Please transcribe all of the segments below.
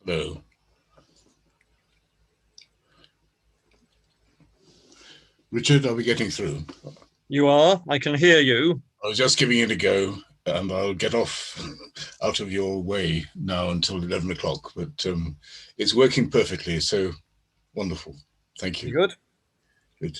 Hello. Richard, are we getting through? You are. I can hear you. I was just giving it a go, and I'll get off out of your way now until 11 o'clock, but it's working perfectly, so wonderful. Thank you. Good. Good.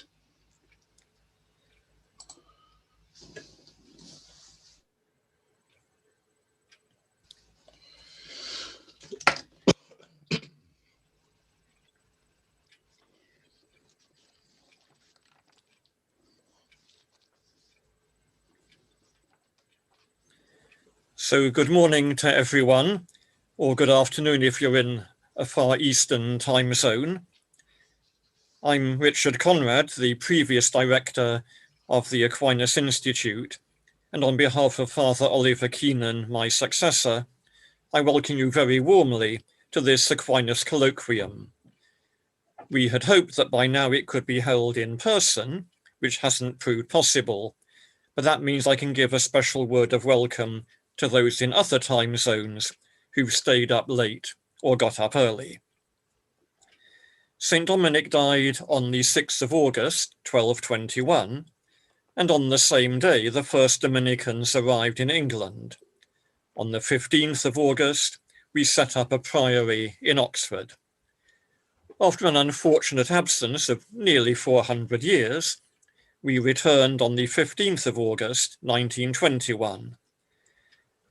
So good morning to everyone, or good afternoon if you're in a far eastern time zone. I'm Richard Conrad, the previous director of the Aquinas Institute, and on behalf of Father Oliver Keenan, my successor, I welcome you very warmly to this Aquinas Colloquium. We had hoped that by now it could be held in person, which hasn't proved possible, but that means I can give a special word of welcome to those in other time zones who've stayed up late or got up early. St. Dominic died on the 6th of August, 1221, and on the same day the first Dominicans arrived in England. On the 15th of August, we set up a priory in Oxford. After an unfortunate absence of nearly 400 years, we returned on the 15th of August, 1921.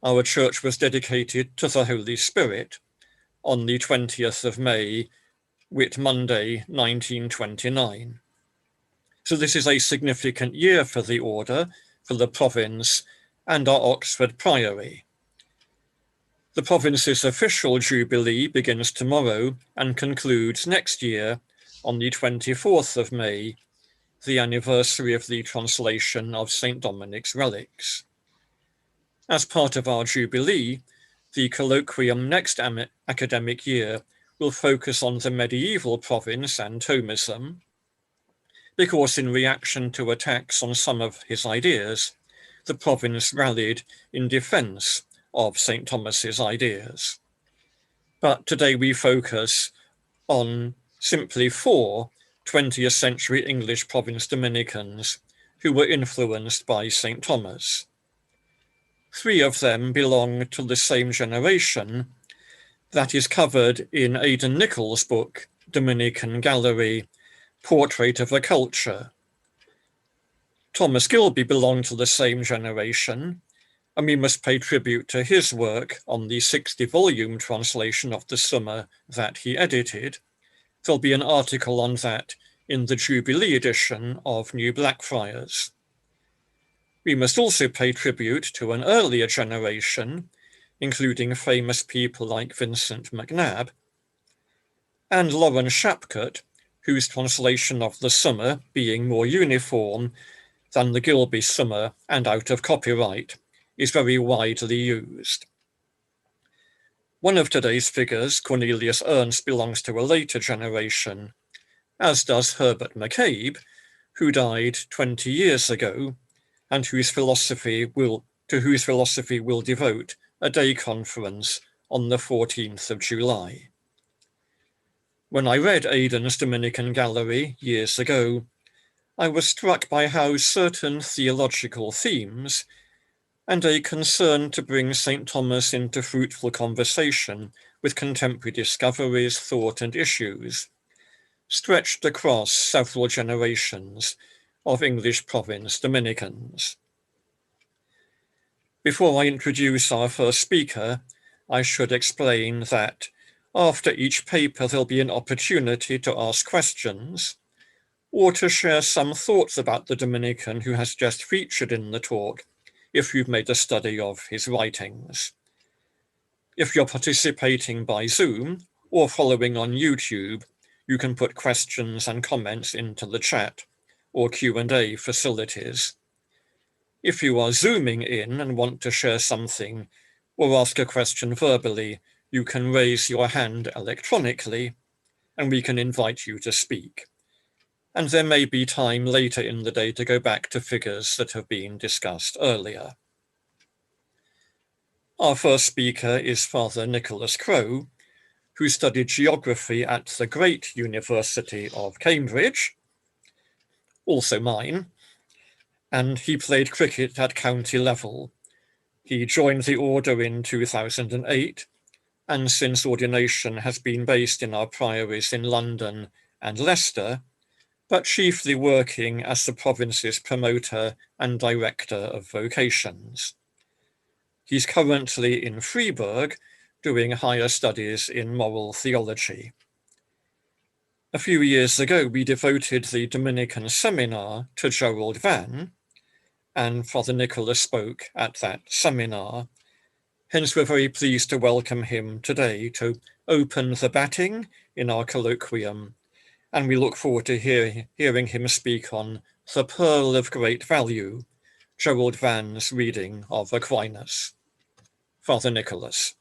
Our church was dedicated to the Holy Spirit on the 20th of May, Whit Monday, 1929. So this is a significant year for the order, for the province, and our Oxford Priory. The province's official jubilee begins tomorrow and concludes next year on the 24th of May, the anniversary of the translation of St. Dominic's relics. As part of our jubilee, the colloquium next academic year will focus on the medieval province and Thomism, because in reaction to attacks on some of his ideas, the province rallied in defense of St. Thomas's ideas. But today we focus on simply 4 20th century English province Dominicans who were influenced by St. Thomas. 3 of them belong to the same generation that is covered in Aidan Nichols' book, Dominican Gallery, Portrait of a Culture. Thomas Gilby belonged to the same generation, and we must pay tribute to his work on the 60-volume translation of the Summa that he edited. There'll be an article on that in the Jubilee edition of New Blackfriars. We must also pay tribute to an earlier generation, including famous people like Vincent McNab, and Lawrence Shapcott, whose translation of the Summa, being more uniform than the Gilby Summa and out of copyright, is very widely used. One of today's figures, Cornelius Ernst, belongs to a later generation, as does Herbert McCabe, who died 20 years ago, and to whose philosophy we'll devote a day conference on the 14th of July. When I read Aidan's Dominican Gallery years ago, I was struck by how certain theological themes and a concern to bring St. Thomas into fruitful conversation with contemporary discoveries, thought, and issues stretched across several generations of English province Dominicans. Before I introduce our first speaker, I should explain that after each paper there'll be an opportunity to ask questions or to share some thoughts about the Dominican who has just featured in the talk, if you've made a study of his writings. If you're participating by Zoom or following on YouTube, you can put questions and comments into the chat or Q&A facilities. If you are Zooming in and want to share something or ask a question verbally, you can raise your hand electronically and we can invite you to speak. And there may be time later in the day to go back to figures that have been discussed earlier. Our first speaker is Father Nicholas Crowe, who studied geography at the great University of Cambridge, also mine, and he played cricket at county level. He joined the order in 2008, and since ordination has been based in our priories in London and Leicester, but chiefly working as the province's promoter and director of vocations. He's currently in Fribourg doing higher studies in moral theology. A few years ago, we devoted the Dominican seminar to Gerald Vann, and Father Nicholas spoke at that seminar. Hence, we're very pleased to welcome him today to open the batting in our colloquium, and we look forward to hearing him speak on The Pearl of Great Value, Gerald Vann's reading of Aquinas. Father Nicholas.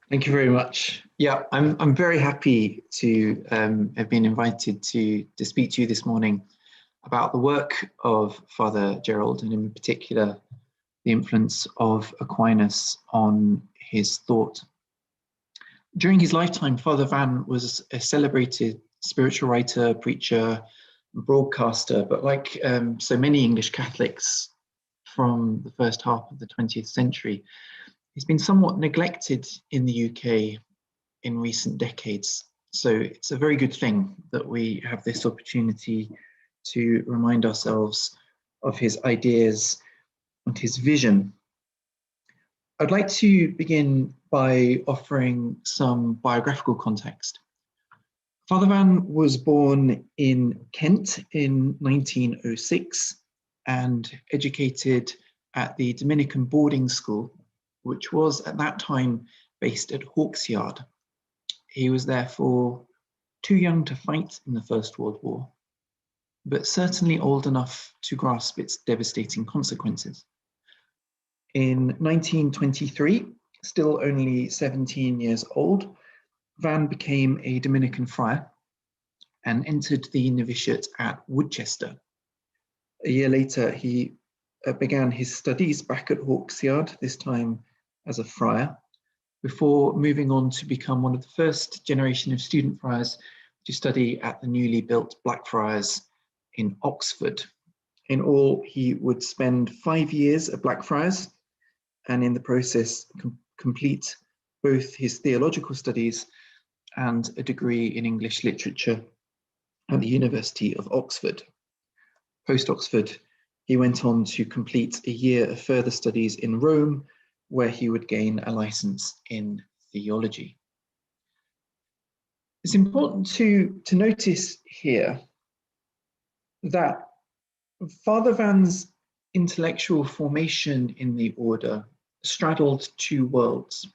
Thank you very much. Yeah, I'm very happy to have been invited to speak to you this morning about the work of Father Gerald, and in particular, the influence of Aquinas on his thought. During his lifetime, Father Vann was a celebrated spiritual writer, preacher, broadcaster, but like so many English Catholics from the first half of the 20th century, he's been somewhat neglected in the UK in recent decades. So it's a very good thing that we have this opportunity to remind ourselves of his ideas and his vision. I'd like to begin by offering some biographical context. Father Vann was born in Kent in 1906 and educated at the Dominican boarding school, which was at that time based at Hawksyard. He was therefore too young to fight in the First World War, but certainly old enough to grasp its devastating consequences. In 1923, still only 17 years old, Vann became a Dominican friar and entered the novitiate at Woodchester. A year later, he began his studies back at Hawksyard, this time as a friar, before moving on to become one of the first generation of student friars to study at the newly built Blackfriars in Oxford. In all, he would spend 5 years at Blackfriars, and in the process complete both his theological studies and a degree in English literature at the University of Oxford. Post-Oxford, he went on to complete a year of further studies in Rome, where he would gain a license in theology. It's important to notice here that Father Vann's intellectual formation in the order straddled two worlds.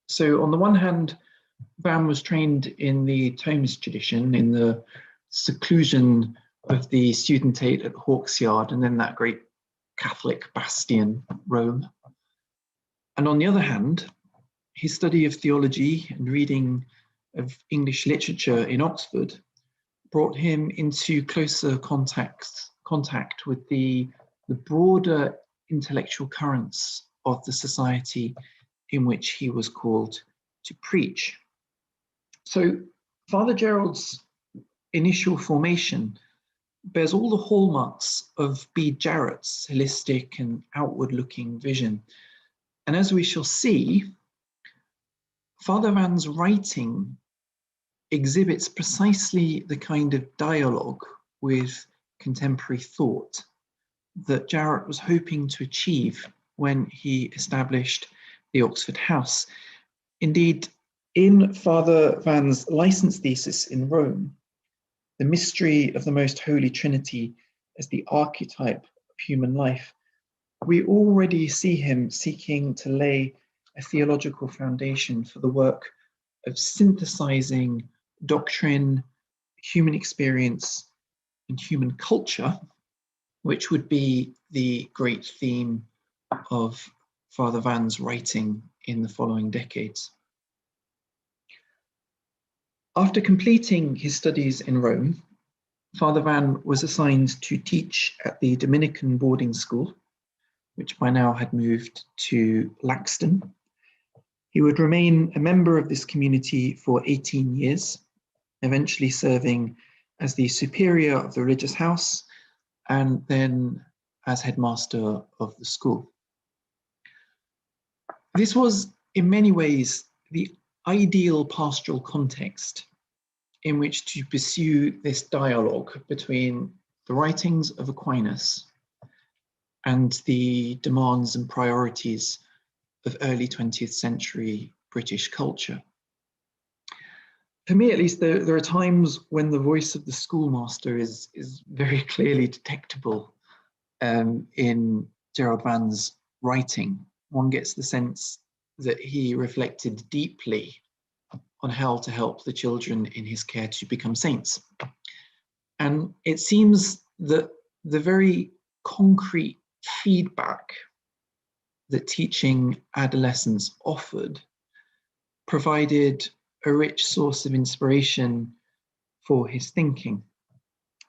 So on the one hand, Vann was trained in the Thomist tradition, in the seclusion of the studentate at Hawksyard, and then that great Catholic bastion, Rome. And on the other hand, his study of theology and reading of English literature in Oxford brought him into closer contact with the broader intellectual currents of the society in which he was called to preach. So Father Gerald's initial formation bears all the hallmarks of Bede Jarrett's holistic and outward-looking vision. And as we shall see, Father Vann's writing exhibits precisely the kind of dialogue with contemporary thought that Jarrett was hoping to achieve when he established the Oxford House. Indeed, in Father Vann's license thesis in Rome, the mystery of the Most Holy Trinity as the archetype of human life, we already see him seeking to lay a theological foundation for the work of synthesizing doctrine, human experience, and human culture, which would be the great theme of Father Vann's writing in the following decades. After completing his studies in Rome, Father Vann was assigned to teach at the Dominican boarding school, which by now had moved to Laxton. He would remain a member of this community for 18 years, eventually serving as the superior of the religious house and then as headmaster of the school. This was, in many ways, the ideal pastoral context in which to pursue this dialogue between the writings of Aquinas and the demands and priorities of early 20th century British culture. For me, at least, there are times when the voice of the schoolmaster is very clearly detectable in Gerald Vann's writing. One gets the sense that he reflected deeply on how to help the children in his care to become saints. And it seems that the very concrete feedback that teaching adolescents offered provided a rich source of inspiration for his thinking.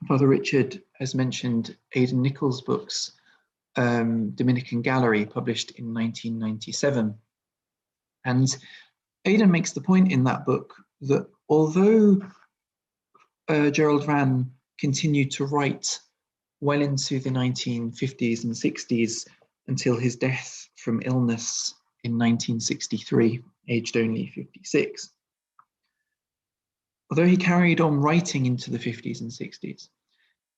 Father Richard has mentioned Aidan Nichols' books, Dominican Gallery, published in 1997. And Aidan makes the point in that book that although Gerald Vann continued to write well into the 1950s and 60s until his death from illness in 1963, aged only 56. Although he carried on writing into the 50s and 60s,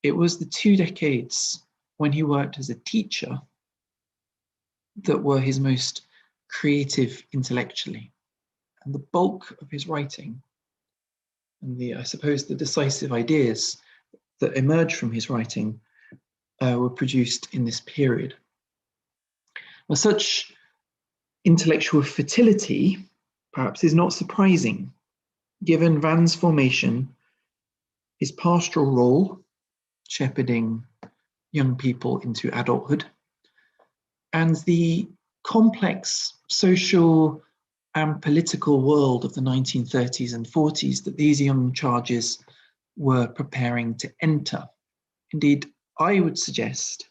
it was the 2 decades when he worked as a teacher that were his most creative intellectually. And the bulk of his writing and I suppose the decisive ideas that emerged from his writing were produced in this period. Now, such intellectual fertility perhaps is not surprising, given Vann's formation, his pastoral role, shepherding young people into adulthood, and the complex social and political world of the 1930s and 40s that these young charges were preparing to enter. Indeed, I would suggest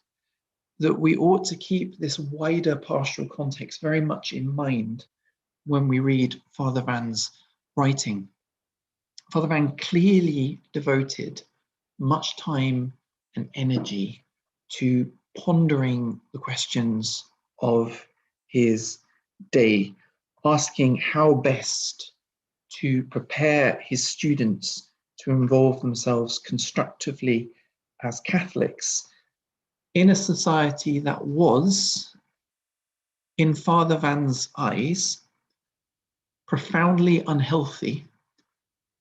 that we ought to keep this wider pastoral context very much in mind when we read Father Vann's writing. Father Vann clearly devoted much time and energy to pondering the questions of his day, asking how best to prepare his students to involve themselves constructively as Catholics in a society that was, in Father Vann's eyes, profoundly unhealthy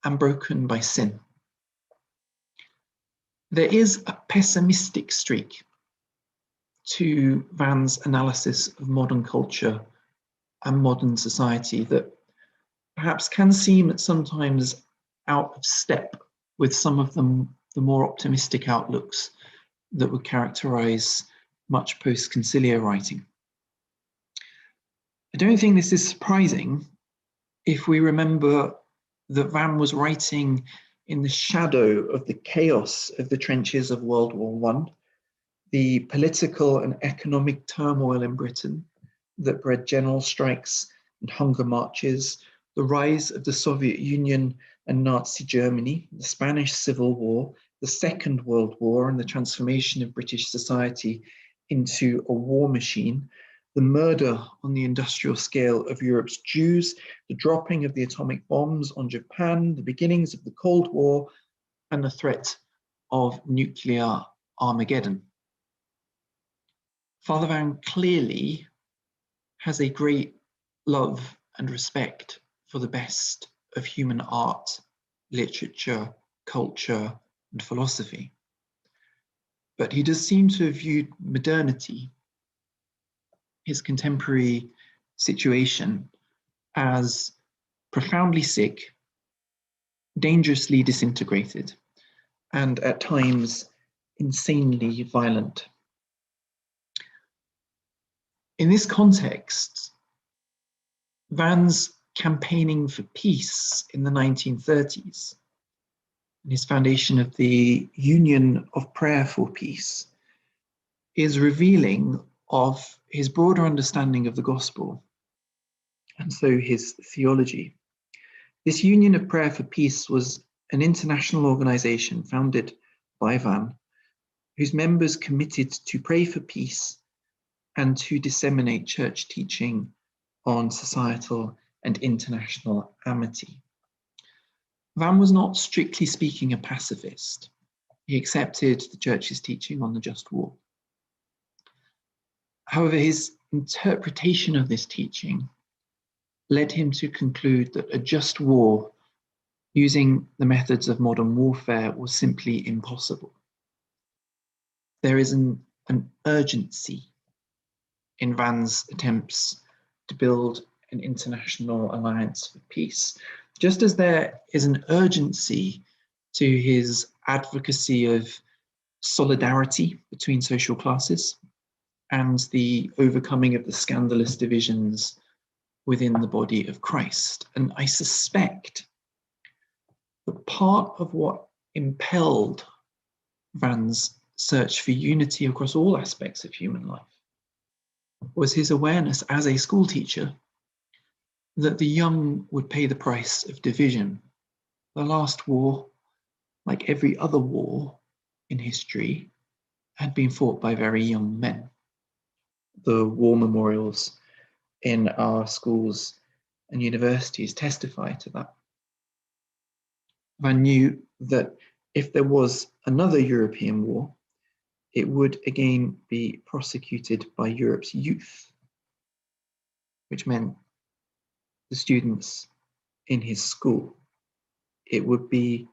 and broken by sin. There is a pessimistic streak to Vann's analysis of modern culture and modern society that perhaps can seem at sometimes out of step with some of the more optimistic outlooks that would characterize much post-conciliar writing. I don't think this is surprising if we remember that Vann was writing in the shadow of the chaos of the trenches of World War I, the political and economic turmoil in Britain that bred general strikes and hunger marches, the rise of the Soviet Union and Nazi Germany, the Spanish Civil War, the Second World War, and the transformation of British society into a war machine, the murder on the industrial scale of Europe's Jews, the dropping of the atomic bombs on Japan, the beginnings of the Cold War, and the threat of nuclear Armageddon. Father Vann clearly has a great love and respect for the best of human art, literature, culture, and philosophy. But he does seem to have viewed modernity, his contemporary situation, as profoundly sick, dangerously disintegrated, and at times insanely violent. In this context, Vann's campaigning for peace in the 1930s and his foundation of the Union of Prayer for Peace is revealing of his broader understanding of the gospel and so his theology. This Union of Prayer for Peace was an international organization founded by Vann, whose members committed to pray for peace and to disseminate church teaching on societal and international amity. Vann was not strictly speaking a pacifist. He accepted the church's teaching on the just war. However, his interpretation of this teaching led him to conclude that a just war using the methods of modern warfare was simply impossible. There is an urgency in Vann's attempts to build an international alliance for peace, just as there is an urgency to his advocacy of solidarity between social classes and the overcoming of the scandalous divisions within the body of Christ. And I suspect that part of what impelled Vann's search for unity across all aspects of human life was his awareness as a school teacher that the young would pay the price of division. The last war, like every other war in history, had been fought by very young men. The war memorials in our schools and universities testify to that. Vann knew that if there was another European war, it would again be prosecuted by Europe's youth, which meant the students in his school. It would be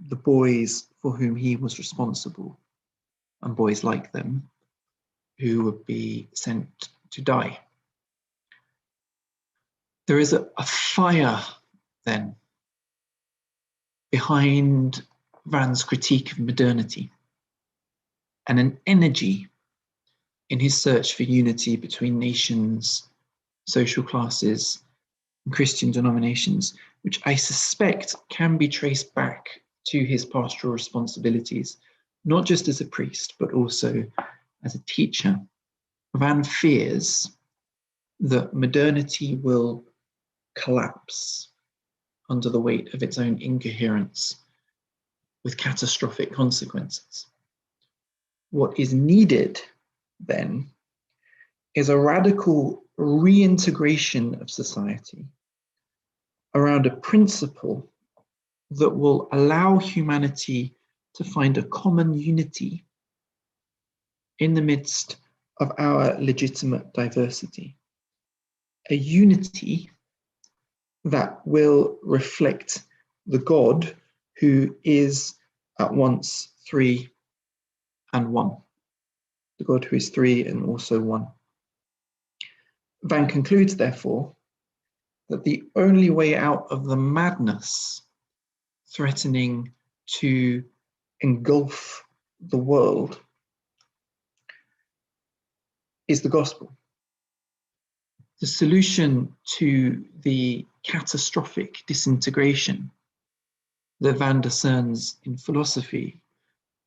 the boys for whom he was responsible, and boys like them, who would be sent to die. There is a fire, then, behind Vann's critique of modernity, and an energy in his search for unity between nations, social classes, and Christian denominations, which I suspect can be traced back to his pastoral responsibilities, not just as a priest, but also as a teacher. Vann fears that modernity will collapse under the weight of its own incoherence with catastrophic consequences. What is needed then is a radical reintegration of society around a principle that will allow humanity to find a common unity in the midst of our legitimate diversity, a unity that will reflect the God who is at once three and one, the God who is three and also one. Vann concludes, therefore, that the only way out of the madness threatening to engulf the world is the gospel. The solution to the catastrophic disintegration that Vann discerns in philosophy,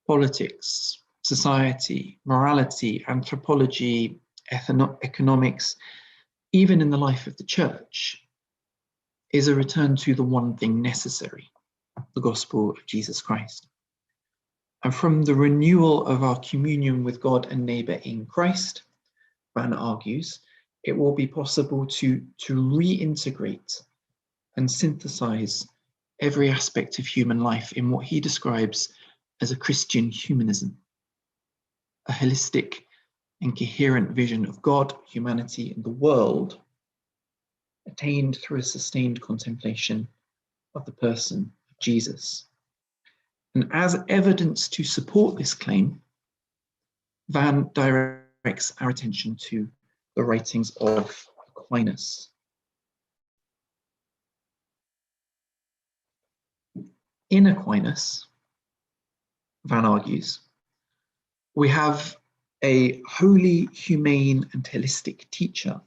politics, society, morality, anthropology, economics, even in the life of the church, is a return to the one thing necessary, the gospel of Jesus Christ. And from the renewal of our communion with God and neighbour in Christ, Vann argues, it will be possible to reintegrate and synthesize every aspect of human life in what he describes as a Christian humanism, a holistic and coherent vision of God, humanity, and the world, attained through a sustained contemplation of the person of Jesus. And as evidence to support this claim, Vann directs our attention to the writings of Aquinas. In Aquinas, Vann argues, we have a holy, humane, and holistic teacher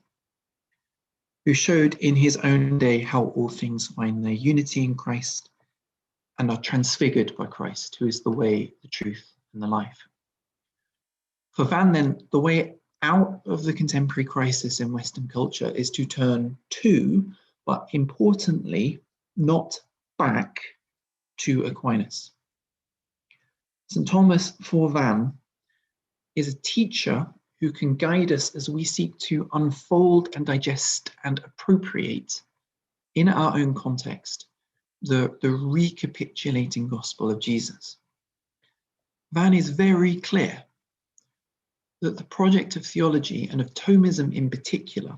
who showed in his own day how all things find their unity in Christ and are transfigured by Christ, who is the way, the truth, and the life. For Vann, then, the way out of the contemporary crisis in Western culture is to turn to, but importantly, not back to Aquinas. St. Thomas for Vann is a teacher who can guide us as we seek to unfold and digest and appropriate in our own context the recapitulating gospel of Jesus. Vann is very clear that the project of theology, and of Thomism in particular,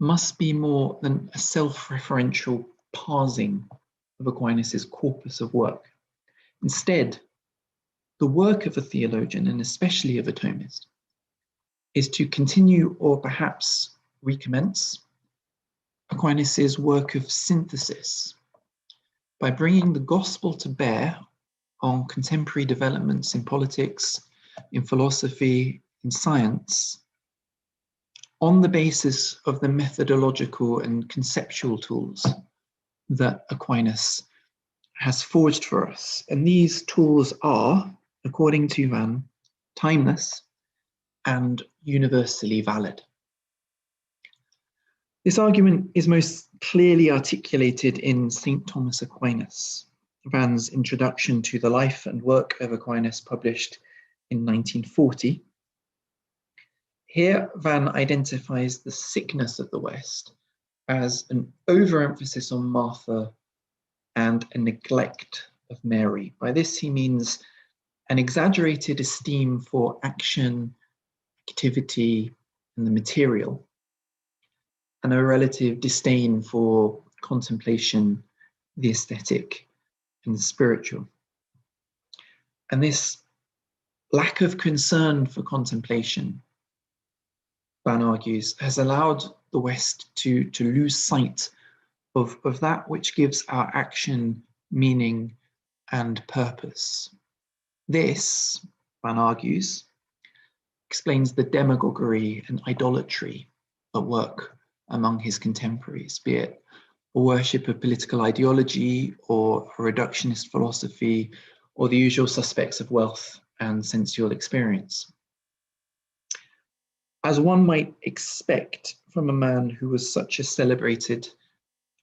must be more than a self-referential parsing of Aquinas' corpus of work. Instead, the work of a theologian, and especially of a Thomist, is to continue or perhaps recommence Aquinas' work of synthesis by bringing the gospel to bear on contemporary developments in politics, in philosophy, in science, on the basis of the methodological and conceptual tools that Aquinas has forged for us. And these tools are, according to Vann, timeless and universally valid. This argument is most clearly articulated in St. Thomas Aquinas, Vann's introduction to the life and work of Aquinas, published in 1940. Here, Vann identifies the sickness of the West as an overemphasis on Martha and a neglect of Mary. By this, he means an exaggerated esteem for action, activity, and the material, and a relative disdain for contemplation, the aesthetic, and the spiritual. And this lack of concern for contemplation, Vann argues, has allowed the West to lose sight of that which gives our action meaning and purpose. This, Vann argues, explains the demagoguery and idolatry at work among his contemporaries, be it a worship of political ideology or a reductionist philosophy, or the usual suspects of wealth and sensual experience. As one might expect from a man who was such a celebrated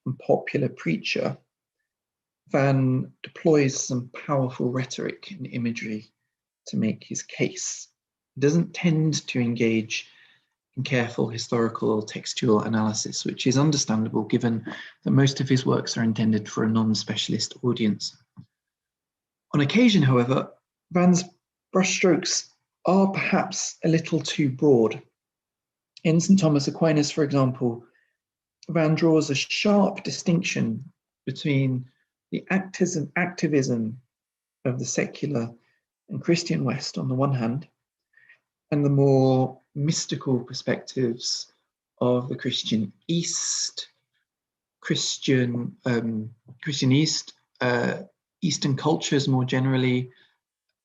and popular preacher, Vann deploys some powerful rhetoric and imagery to make his case. He doesn't tend to engage in careful historical or textual analysis, which is understandable given that most of his works are intended for a non-specialist audience. On occasion, however, Vann's brushstrokes are perhaps a little too broad. In St. Thomas Aquinas, for example, Vann draws a sharp distinction between the activism of the secular and Christian West on the one hand, and the more mystical perspectives of the Christian East, Christian East, Eastern cultures more generally,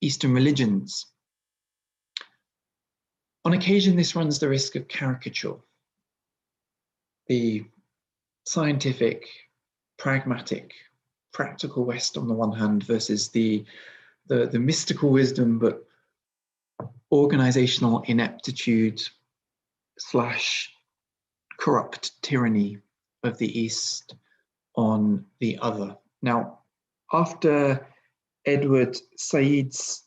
Eastern religions. On occasion, this runs the risk of caricature. The scientific, pragmatic, practical West on the one hand versus the mystical wisdom but organizational ineptitude / corrupt tyranny of the East on the other. Now, after Edward Said's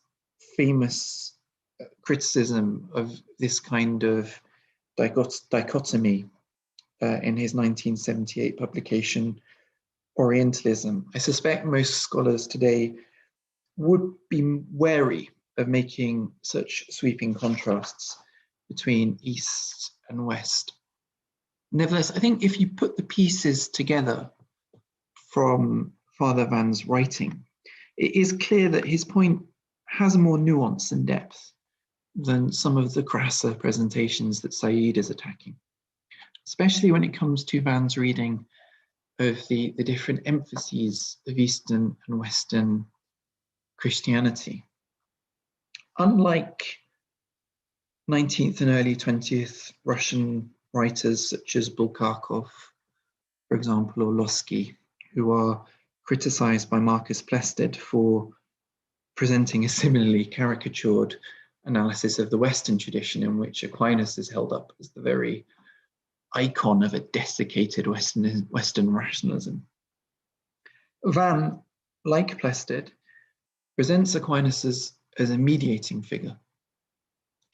famous criticism of this kind of dichotomy in his 1978 publication, Orientalism, I suspect most scholars today would be wary of making such sweeping contrasts between East and West. Nevertheless, I think if you put the pieces together from Father Vann's writing, it is clear that his point has more nuance and depth than some of the crasser presentations that Said is attacking, especially when it comes to Vann's reading of the different emphases of Eastern and Western Christianity. Unlike 19th and early 20th Russian writers such as Bulgakov, for example, or Losky, who are criticized by Marcus Plested for presenting a similarly caricatured analysis of the Western tradition, in which Aquinas is held up as the very icon of a desiccated Western rationalism. Vann, like Plested, presents Aquinas as a mediating figure.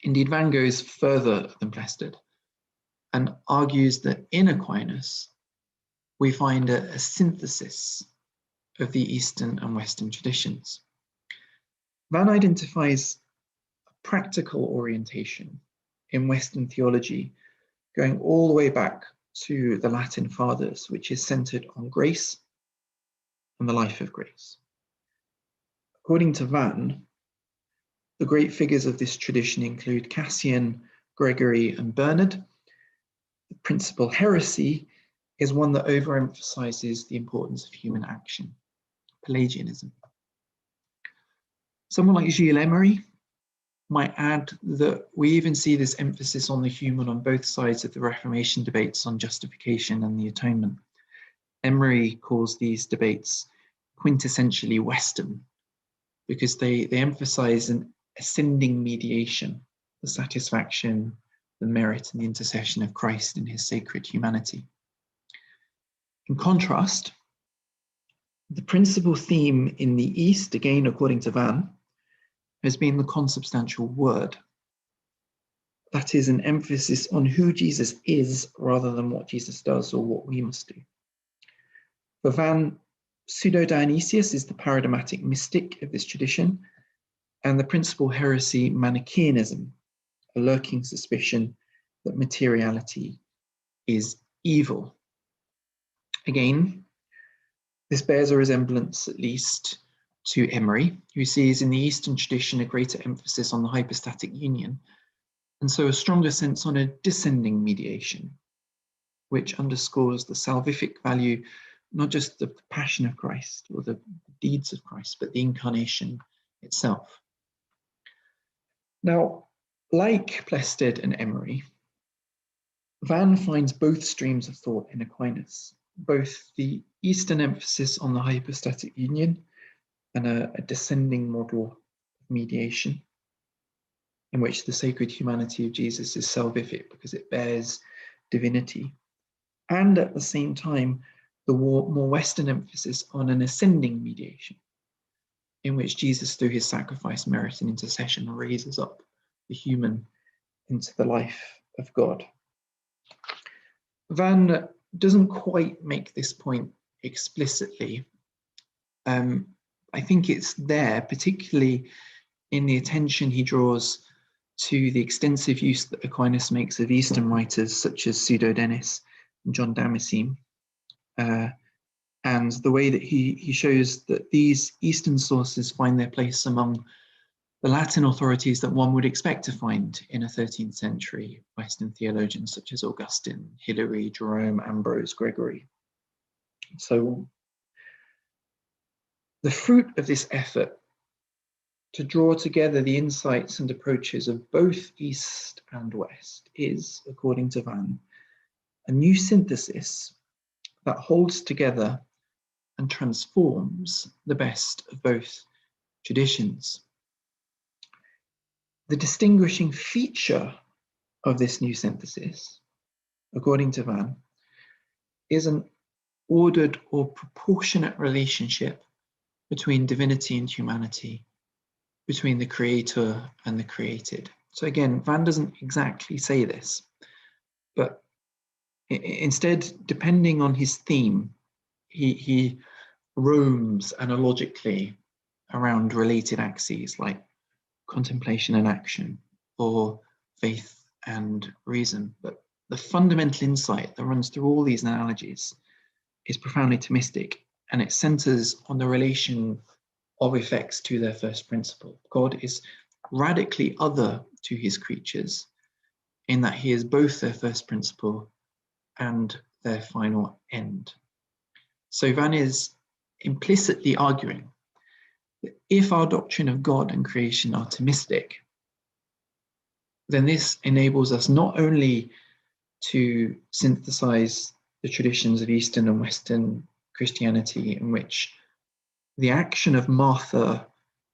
Indeed, Vann goes further than Plested and argues that in Aquinas, we find a synthesis of the Eastern and Western traditions. Vann identifies a practical orientation in Western theology, going all the way back to the Latin Fathers, which is centered on grace and the life of grace. According to Vann, the great figures of this tradition include Cassian, Gregory, and Bernard. The principal heresy is one that overemphasizes the importance of human action, Pelagianism. Someone like Gilles Emery might add that we even see this emphasis on the human on both sides of the Reformation debates on justification and the atonement. Emery calls these debates quintessentially Western because they emphasize an ascending mediation, the satisfaction, the merit, and the intercession of Christ in his sacred humanity. In contrast, the principal theme in the East, again according to Vann, has been the consubstantial word. That is an emphasis on who Jesus is rather than what Jesus does or what we must do. For Vann, Pseudo-Dionysius is the paradigmatic mystic of this tradition, and the principal heresy, Manichaeanism, a lurking suspicion that materiality is evil. Again, this bears a resemblance, at least, to Emery, who sees in the Eastern tradition a greater emphasis on the hypostatic union, and so a stronger sense on a descending mediation, which underscores the salvific value, not just the passion of Christ or the deeds of Christ, but the incarnation itself. Now, like Plested and Emery, Vann finds both streams of thought in Aquinas, both the Eastern emphasis on the hypostatic union and a descending model of mediation, in which the sacred humanity of Jesus is salvific because it bears divinity, and at the same time, the more Western emphasis on an ascending mediation, in which Jesus, through his sacrifice, merit, and intercession, raises up the human into the life of God. Vann doesn't quite make this point explicitly. I think it's there, particularly in the attention he draws to the extensive use that Aquinas makes of Eastern writers such as Pseudo-Denis and John Damascene, and the way that he shows that these Eastern sources find their place among the Latin authorities that one would expect to find in a 13th century Western theologian such as Augustine, Hilary, Jerome, Ambrose, Gregory. So the fruit of this effort to draw together the insights and approaches of both East and West is, according to Vann, a new synthesis that holds together and transforms the best of both traditions. The distinguishing feature of this new synthesis, according to Vann, is an ordered or proportionate relationship between divinity and humanity, between the creator and the created. So again, Vann doesn't exactly say this, but instead, depending on his theme, he roams analogically around related axes like contemplation and action, or faith and reason. But the fundamental insight that runs through all these analogies is profoundly Thomistic, and it centers on the relation of effects to their first principle. God is radically other to his creatures in that he is both their first principle and their final end. So Vann is implicitly arguing that if our doctrine of God and creation are Thomistic, then this enables us not only to synthesize the traditions of Eastern and Western Christianity, in which the action of Martha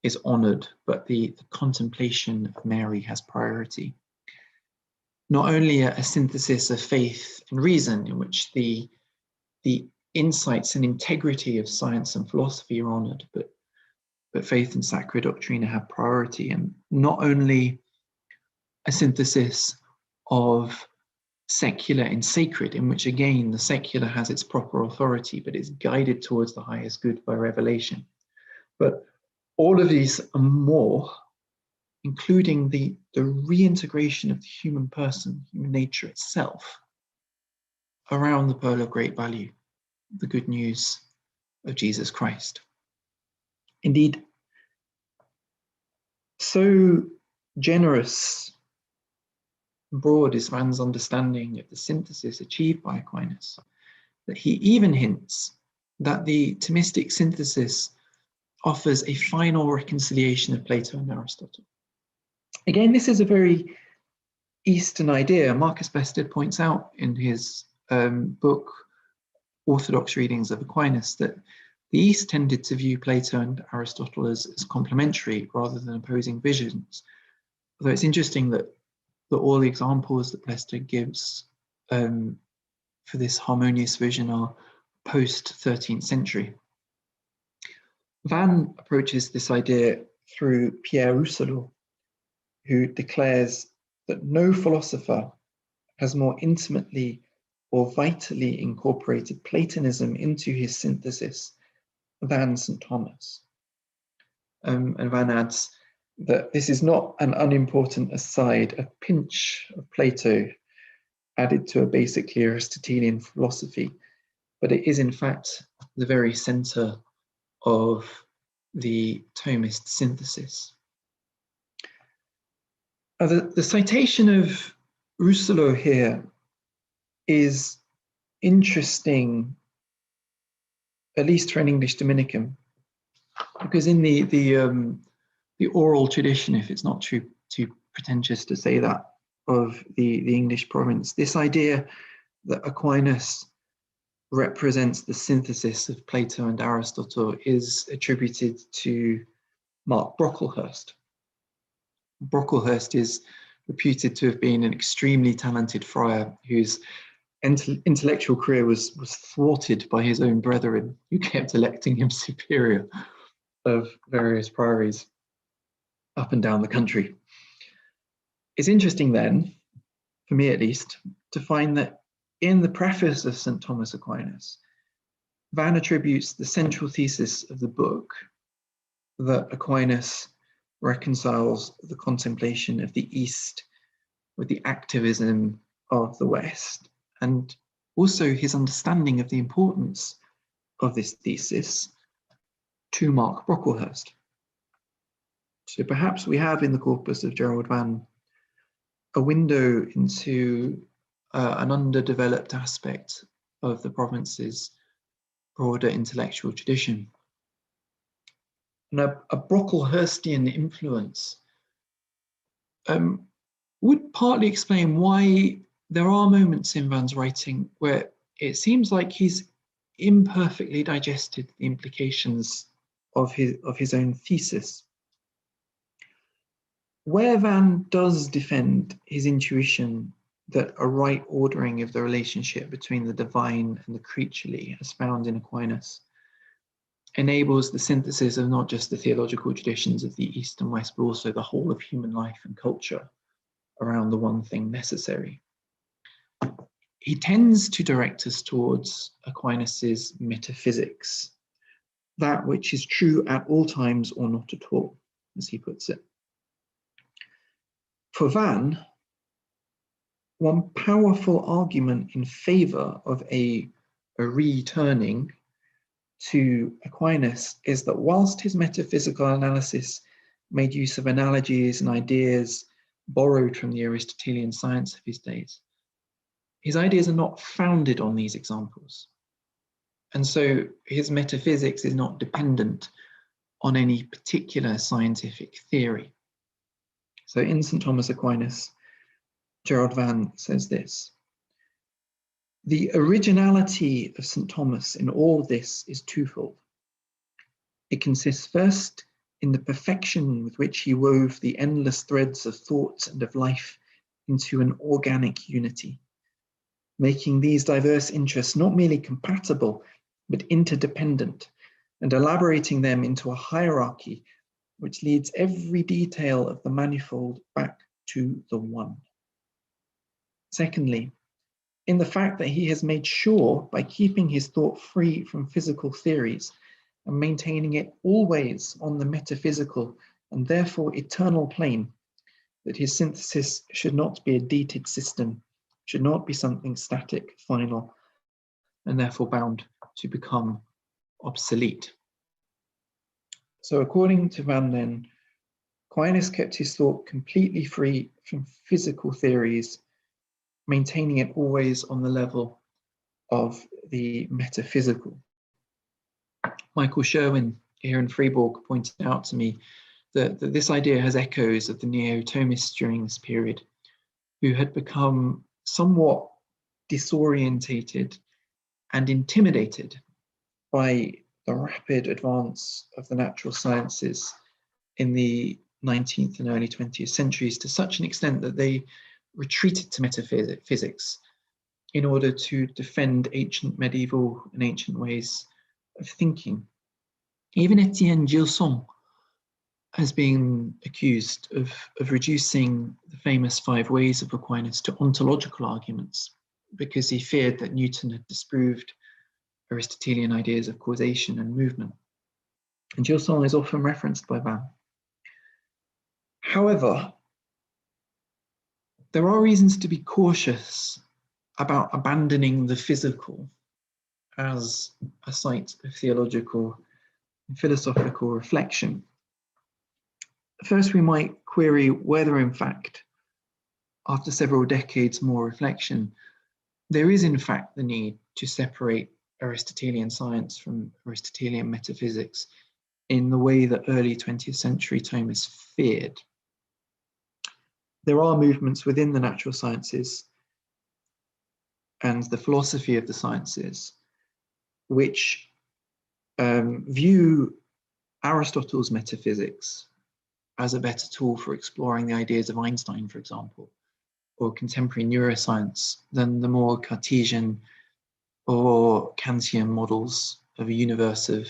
is honoured, but the contemplation of Mary has priority. Not only a synthesis of faith and reason, in which the insights and integrity of science and philosophy are honoured, but faith and sacred doctrine have priority. And not only a synthesis of secular and sacred, in which again the secular has its proper authority, but is guided towards the highest good by revelation. But all of these and more, including the reintegration of the human person, human nature itself, around the pearl of great value, the good news of Jesus Christ. Indeed, so generous and broad is Vann's understanding of the synthesis achieved by Aquinas, that he even hints that the Thomistic synthesis offers a final reconciliation of Plato and Aristotle. Again, this is a very Eastern idea. Marcus Bested points out in his book, Orthodox Readings of Aquinas, that the East tended to view Plato and Aristotle as complementary rather than opposing visions. Although it's interesting that all the examples that Bested gives for this harmonious vision are post-13th century. Vann approaches this idea through Pierre Rousselot, who declares that no philosopher has more intimately or vitally incorporated Platonism into his synthesis than St. Thomas. And Vann adds that this is not an unimportant aside, a pinch of Plato added to a basically Aristotelian philosophy, but it is in fact the very center of the Thomist synthesis. The citation of Rousselot here is interesting, at least for an English Dominican, because in the oral tradition, if it's not too pretentious to say that, of the English province, this idea that Aquinas represents the synthesis of Plato and Aristotle is attributed to Mark Brocklehurst. Brocklehurst is reputed to have been an extremely talented friar whose intellectual career was thwarted by his own brethren, who kept electing him superior of various priories up and down the country. It's interesting then, for me at least, to find that in the preface of St. Thomas Aquinas, Vann attributes the central thesis of the book, that Aquinas reconciles the contemplation of the East with the activism of the West, and also his understanding of the importance of this thesis to Mark Brocklehurst. So perhaps we have in the corpus of Gerald Vann a window into an underdeveloped aspect of the province's broader intellectual tradition. And a Brocklehurstian influence would partly explain why there are moments in Vann's writing where it seems like he's imperfectly digested the implications of his own thesis. Where Vann does defend his intuition that a right ordering of the relationship between the divine and the creaturely, as found in Aquinas, enables the synthesis of not just the theological traditions of the East and West, but also the whole of human life and culture around the one thing necessary. He tends to direct us towards Aquinas's metaphysics, that which is true at all times or not at all, as he puts it. For Vann, one powerful argument in favor of a returning to Aquinas is that whilst his metaphysical analysis made use of analogies and ideas borrowed from the Aristotelian science of his days, his ideas are not founded on these examples. And so his metaphysics is not dependent on any particular scientific theory. So in St. Thomas Aquinas, Gerald Vann says this: the originality of St. Thomas in all this is twofold. It consists first in the perfection with which he wove the endless threads of thought and of life into an organic unity, making these diverse interests not merely compatible, but interdependent, and elaborating them into a hierarchy which leads every detail of the manifold back to the one. Secondly, in the fact that he has made sure, by keeping his thought free from physical theories and maintaining it always on the metaphysical and therefore eternal plane, that his synthesis should not be a dated system, should not be something static, final, and therefore bound to become obsolete. So according to Vann then, Aquinas kept his thought completely free from physical theories, maintaining it always on the level of the metaphysical. Michael Sherwin here in Fribourg pointed out to me that this idea has echoes of the neo-Thomists during this period, who had become somewhat disorientated and intimidated by the rapid advance of the natural sciences in the 19th and early 20th centuries, to such an extent that they retreated to metaphysics in order to defend ancient medieval and ancient ways of thinking. Even Etienne Gilson has been accused of reducing the famous 5 ways of Aquinas to ontological arguments, because he feared that Newton had disproved Aristotelian ideas of causation and movement. And Gilson is often referenced by Vann. However, there are reasons to be cautious about abandoning the physical as a site of theological and philosophical reflection. First, we might query whether, in fact, after several decades more reflection, there is in fact the need to separate Aristotelian science from Aristotelian metaphysics in the way that early 20th century Thomists feared. There are movements within the natural sciences and the philosophy of the sciences which view Aristotle's metaphysics as a better tool for exploring the ideas of Einstein, for example, or contemporary neuroscience than the more Cartesian or Kantian models of a universe of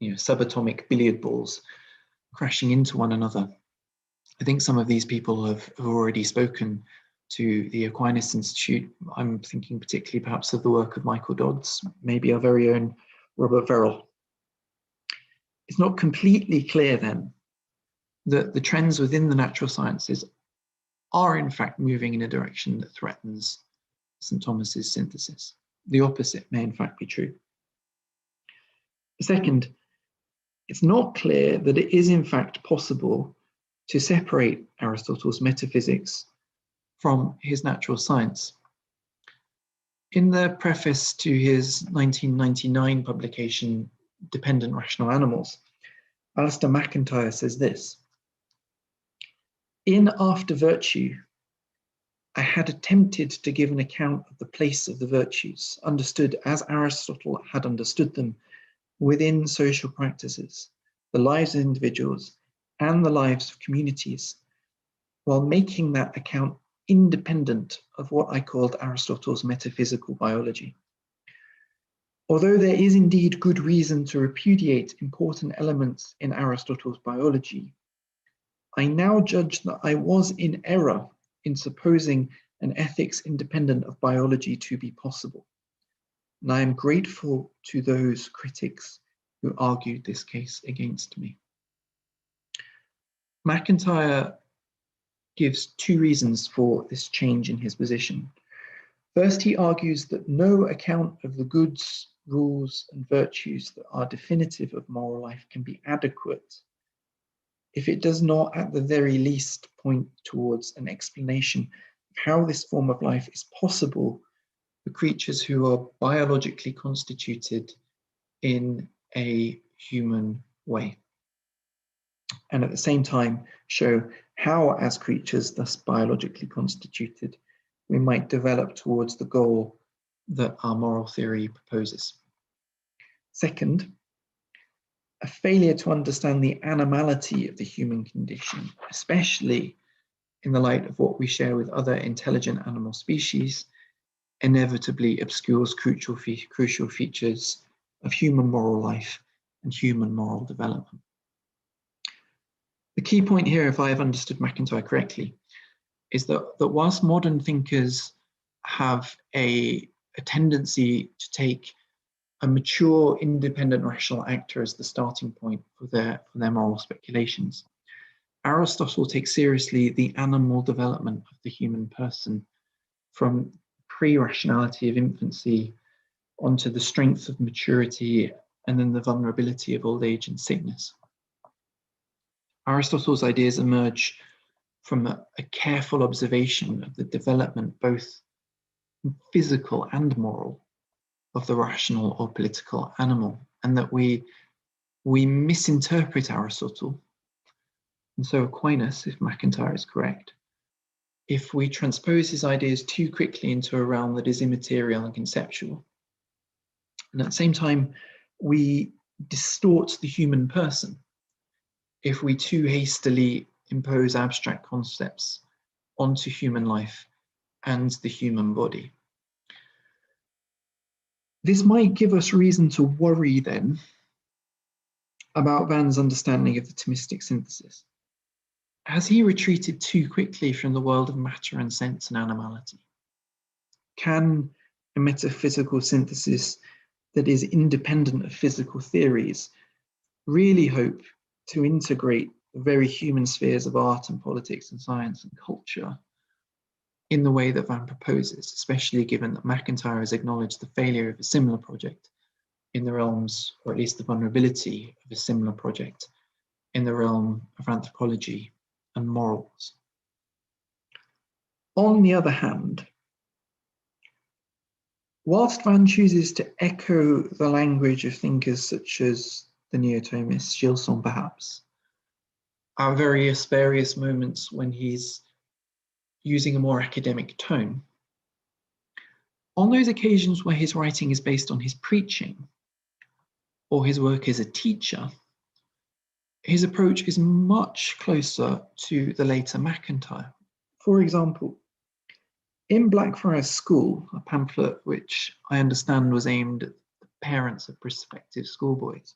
subatomic billiard balls crashing into one another. I think some of these people have already spoken to the Aquinas Institute. I'm thinking particularly perhaps of the work of Michael Dodds, maybe our very own Robert Verrill. It's not completely clear then that the trends within the natural sciences are in fact moving in a direction that threatens St. Thomas's synthesis. The opposite may in fact be true. Second, it's not clear that it is in fact possible to separate Aristotle's metaphysics from his natural science. In the preface to his 1999 publication, Dependent Rational Animals, Alistair MacIntyre says this: "In After Virtue, I had attempted to give an account of the place of the virtues, understood as Aristotle had understood them, within social practices, the lives of individuals, and the lives of communities, while making that account independent of what I called Aristotle's metaphysical biology. Although there is indeed good reason to repudiate important elements in Aristotle's biology, I now judge that I was in error in supposing an ethics independent of biology to be possible. And I am grateful to those critics who argued this case against me." MacIntyre gives 2 reasons for this change in his position. First, he argues that no account of the goods, rules, and virtues that are definitive of moral life can be adequate if it does not, at the very least, point towards an explanation of how this form of life is possible for creatures who are biologically constituted in a human way, and at the same time show how, as creatures thus biologically constituted, we might develop towards the goal that our moral theory proposes. Second, a failure to understand the animality of the human condition, especially in the light of what we share with other intelligent animal species, inevitably obscures crucial features of human moral life and human moral development. The key point here, if I have understood MacIntyre correctly, is that whilst modern thinkers have a tendency to take a mature, independent, rational actor as the starting point for their moral speculations, Aristotle takes seriously the animal development of the human person from pre-rationality of infancy onto the strength of maturity and then the vulnerability of old age and sickness. Aristotle's ideas emerge from a careful observation of the development, both physical and moral, of the rational or political animal, and that we misinterpret Aristotle, and so Aquinas, if MacIntyre is correct, if we transpose his ideas too quickly into a realm that is immaterial and conceptual. And at the same time, we distort the human person if we too hastily impose abstract concepts onto human life and the human body. This might give us reason to worry then about Vann's understanding of the Thomistic synthesis. Has he retreated too quickly from the world of matter and sense and animality? Can a metaphysical synthesis that is independent of physical theories really hope to integrate the very human spheres of art and politics and science and culture in the way that Vann proposes, especially given that MacIntyre has acknowledged the failure of a similar project in the realms, or at least the vulnerability of a similar project in the realm of anthropology and morals? On the other hand, whilst Vann chooses to echo the language of thinkers such as the Neo-Thomists, Gilson perhaps, at various moments when he's using a more academic tone, on those occasions where his writing is based on his preaching or his work as a teacher, his approach is much closer to the later MacIntyre. For example, in Blackfriars School, a pamphlet which I understand was aimed at the parents of prospective schoolboys,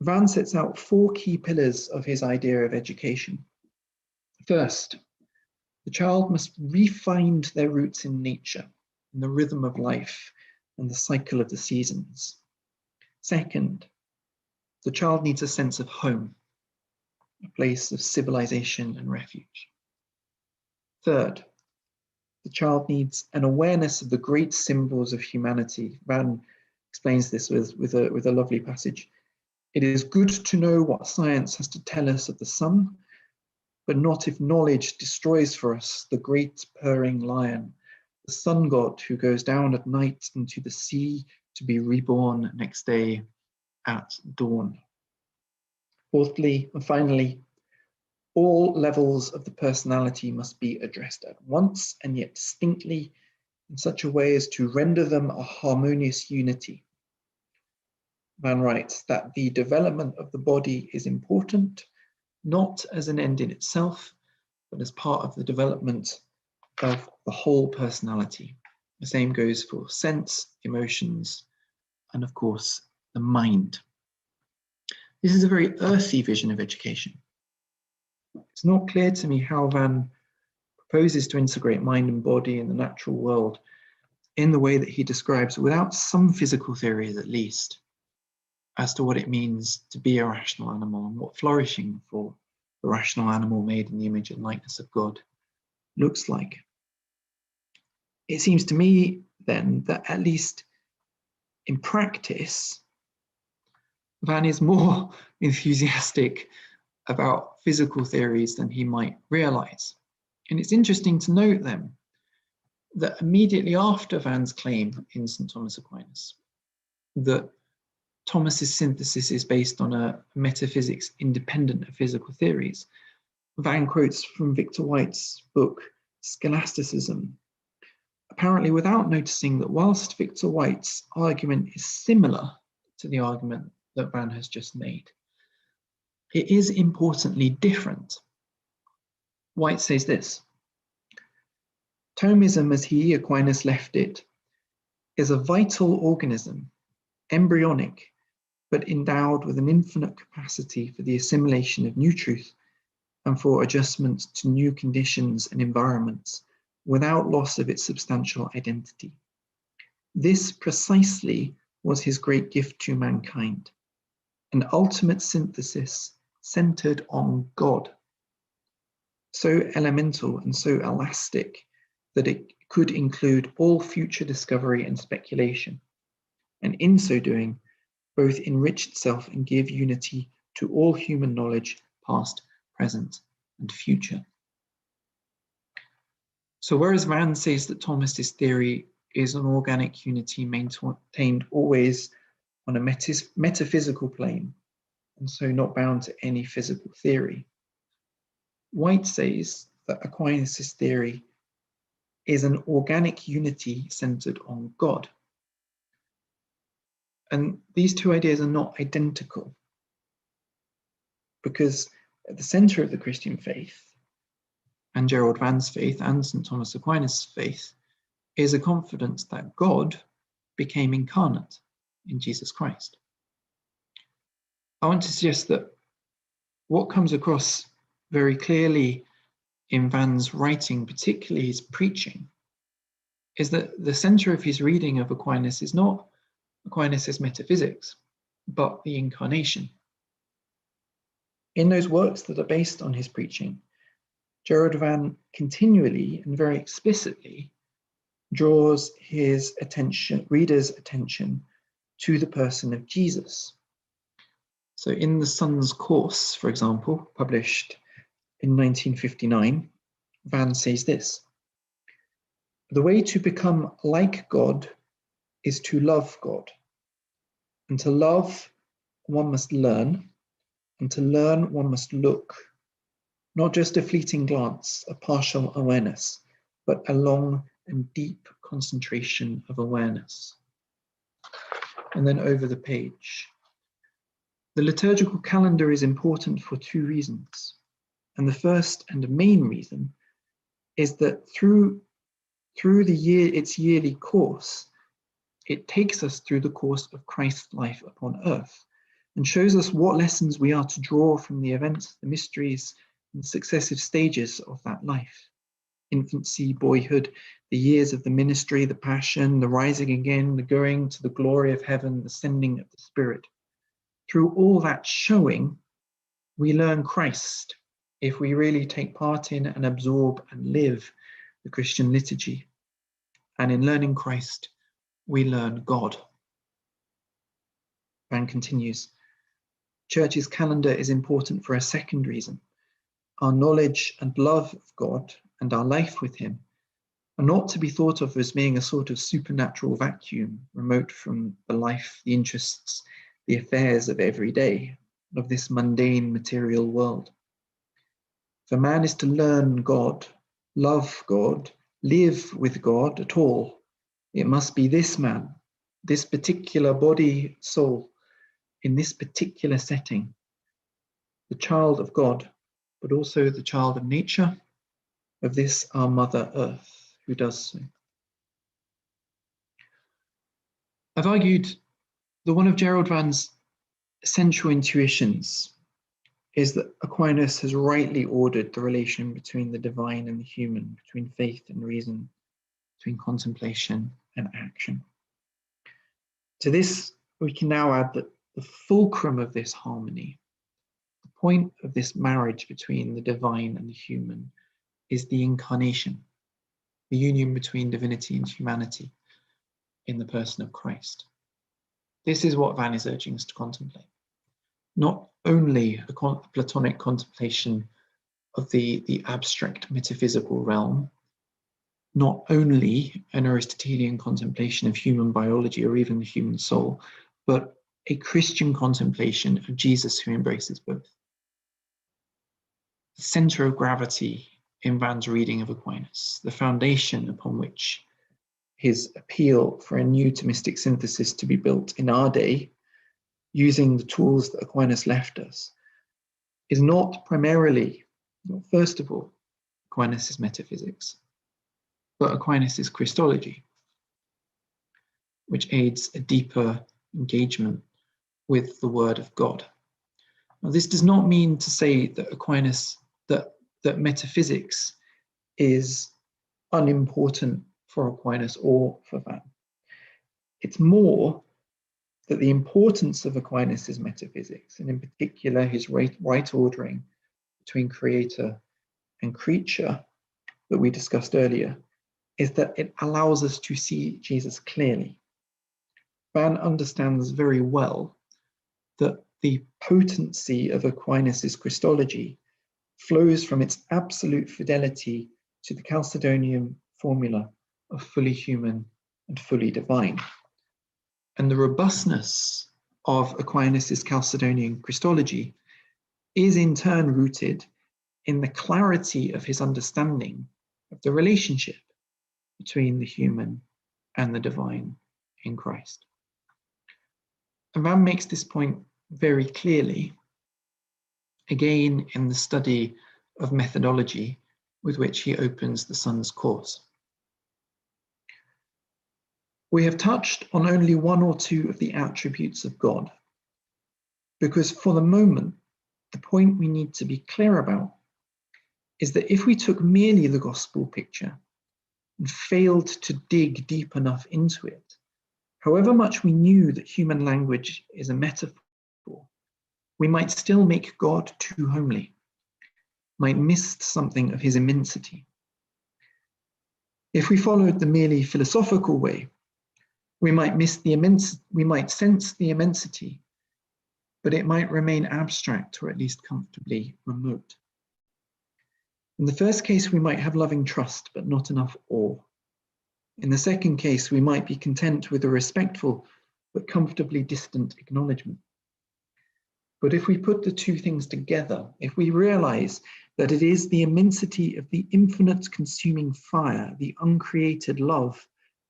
Vann sets out 4 key pillars of his idea of education. First, the child must re-find their roots in nature, in the rhythm of life and the cycle of the seasons. Second, the child needs a sense of home, a place of civilization and refuge. Third, the child needs an awareness of the great symbols of humanity. Vann explains this with a lovely passage. It is good to know what science has to tell us of the sun, but not if knowledge destroys for us the great purring lion, the sun god who goes down at night into the sea to be reborn next day at dawn. Fourthly, and finally, all levels of the personality must be addressed at once and yet distinctly in such a way as to render them a harmonious unity. Vann writes that the development of the body is important, not as an end in itself, but as part of the development of the whole personality. The same goes for sense, emotions, and of course, the mind. This is a very earthy vision of education. It's not clear to me how Vann proposes to integrate mind and body in the natural world in the way that he describes, without some physical theories at least, as to what it means to be a rational animal and what flourishing for a rational animal made in the image and likeness of God looks like. It seems to me then that at least in practice, Vann is more enthusiastic about physical theories than he might realize. And it's interesting to note then that immediately after Vann's claim in St Thomas Aquinas that Thomas's synthesis is based on a metaphysics independent of physical theories, Vann quotes from Victor White's book, Scholasticism, apparently without noticing that whilst Victor White's argument is similar to the argument that Vann has just made. It is importantly different. White says this: Thomism, as he, Aquinas, left it, is a vital organism, embryonic, but endowed with an infinite capacity for the assimilation of new truth and for adjustment to new conditions and environments without loss of its substantial identity. This precisely was his great gift to mankind, an ultimate synthesis centered on God, so elemental and so elastic that it could include all future discovery and speculation, and in so doing, both enrich itself and give unity to all human knowledge, past, present, and future. So whereas Vann says that Thomist's theory is an organic unity maintained always on a metaphysical plane, and so not bound to any physical theory, White says that Aquinas' theory is an organic unity centered on God. And these two ideas are not identical, because at the center of the Christian faith, and Gerald Vann's faith and St. Thomas Aquinas' faith, is a confidence that God became incarnate in Jesus Christ. I want to suggest that what comes across very clearly in Vann's writing, particularly his preaching, is that the center of his reading of Aquinas is not Aquinas' metaphysics, but the incarnation. In those works that are based on his preaching, Gerald Vann continually and very explicitly draws his reader's attention to the person of Jesus. So in the Son's Course, for example, published in 1959, Vann says this: the way to become like God is to love God. And to love, one must learn, and to learn, one must look, not just a fleeting glance, a partial awareness, but a long and deep concentration of awareness. And then over the page. The liturgical calendar is important for two reasons. And the first and the main reason is that through its yearly course, it takes us through the course of Christ's life upon earth and shows us what lessons we are to draw from the events, the mysteries, and the successive stages of that life. Infancy, boyhood, the years of the ministry, the passion, the rising again, the going to the glory of heaven, the sending of the Spirit. Through all that showing, we learn Christ if we really take part in and absorb and live the Christian liturgy. And in learning Christ, we learn God. Vann continues, Church's calendar is important for a second reason. Our knowledge and love of God and our life with him are not to be thought of as being a sort of supernatural vacuum, remote from the life, the interests, the affairs of every day, of this mundane material world. For man is to learn God, love God, live with God at all. It must be this man, this particular body, soul, in this particular setting, the child of God, but also the child of nature, of this our Mother Earth, who does so. I've argued that one of Gerald Vann's essential intuitions is that Aquinas has rightly ordered the relation between the divine and the human, between faith and reason, between contemplation and action. To this, we can now add that the fulcrum of this harmony, the point of this marriage between the divine and the human, is the incarnation, the union between divinity and humanity in the person of Christ. This is what Vann is urging us to contemplate. Not only a Platonic contemplation of the abstract metaphysical realm, not only an Aristotelian contemplation of human biology or even the human soul, but a Christian contemplation of Jesus who embraces both. The center of gravity in Vann's reading of Aquinas, the foundation upon which his appeal for a new Thomistic synthesis to be built in our day using the tools that Aquinas left us, is not primarily, first of all, Aquinas' metaphysics, but Aquinas' Christology, which aids a deeper engagement with the Word of God. Now, this does not mean to say that Aquinas, that metaphysics is unimportant for Aquinas or for Vann. It's more that the importance of Aquinas' metaphysics, and in particular his right ordering between creator and creature that we discussed earlier, is that it allows us to see Jesus clearly. Vann understands very well that the potency of Aquinas' Christology flows from its absolute fidelity to the Chalcedonian formula of fully human and fully divine. And the robustness of Aquinas' Chalcedonian Christology is in turn rooted in the clarity of his understanding of the relationship between the human and the divine in Christ. And Vann makes this point very clearly, again in the study of methodology with which he opens the Son's course. We have touched on only one or two of the attributes of God, because for the moment, the point we need to be clear about is that if we took merely the gospel picture and failed to dig deep enough into it, however much we knew that human language is a metaphor, we might still make God too homely, might miss something of his immensity. If we followed the merely philosophical way, we might sense the immensity, but it might remain abstract or at least comfortably remote. In the first case, we might have loving trust, but not enough awe. In the second case, we might be content with a respectful but comfortably distant acknowledgement. But if we put the two things together, if we realize that it is the immensity of the infinite consuming fire, the uncreated love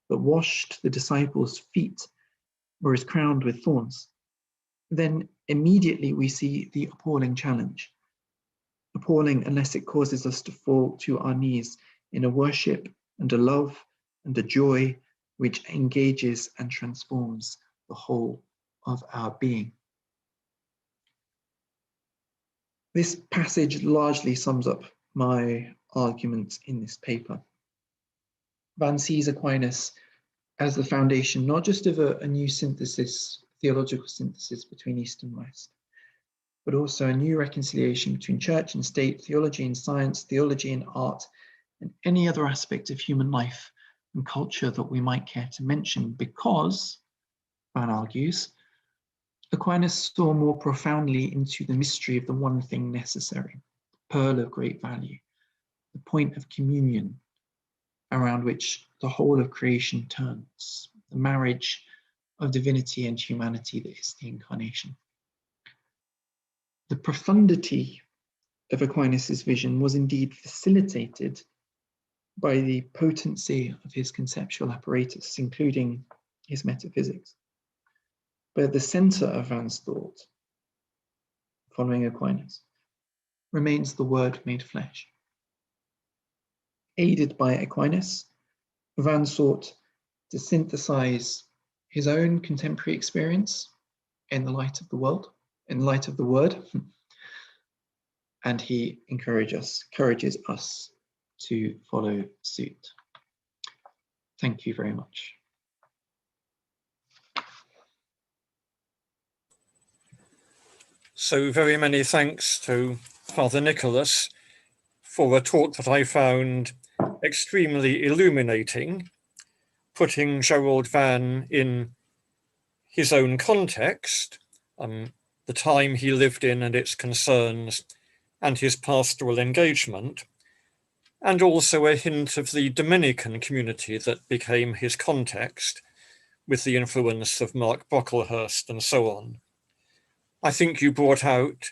that washed the disciples' feet or is crowned with thorns, then immediately we see the appalling challenge. Appalling unless it causes us to fall to our knees in a worship and a love and a joy which engages and transforms the whole of our being. This passage largely sums up my arguments in this paper. Vann sees Aquinas as the foundation, not just of a new synthesis, theological synthesis between East and West, but also a new reconciliation between church and state, theology and science, theology and art, and any other aspect of human life and culture that we might care to mention, because, Vann argues, Aquinas saw more profoundly into the mystery of the one thing necessary, the pearl of great value, the point of communion around which the whole of creation turns, the marriage of divinity and humanity that is the incarnation. The profundity of Aquinas' vision was indeed facilitated by the potency of his conceptual apparatus, including his metaphysics. But at the center of Vann's thought, following Aquinas, remains the Word made flesh. Aided by Aquinas, Vann sought to synthesize his own contemporary experience in the light of the world, in the light of the Word, and he encourages us to follow suit. Thank you very much. So very many thanks to Father Nicholas for a talk that I found extremely illuminating, putting Gerald Vann in his own context, the time he lived in and its concerns, and his pastoral engagement, and also a hint of the Dominican community that became his context, with the influence of Mark Brocklehurst and so on. I think you brought out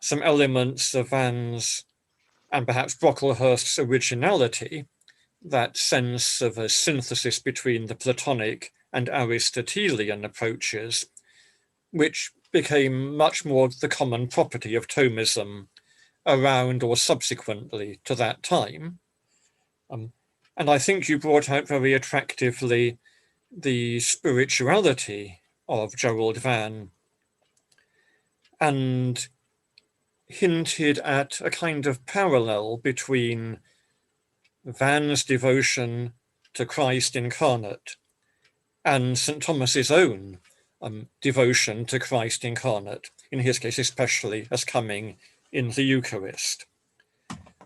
some elements of Vann's and perhaps Brocklehurst's originality, that sense of a synthesis between the Platonic and Aristotelian approaches, which became much more the common property of Thomism around or subsequently to that time. And I think you brought out very attractively the spirituality of Gerald Vann and hinted at a kind of parallel between Vann's devotion to Christ incarnate and St Thomas's own devotion to Christ incarnate, in his case especially as coming in the Eucharist.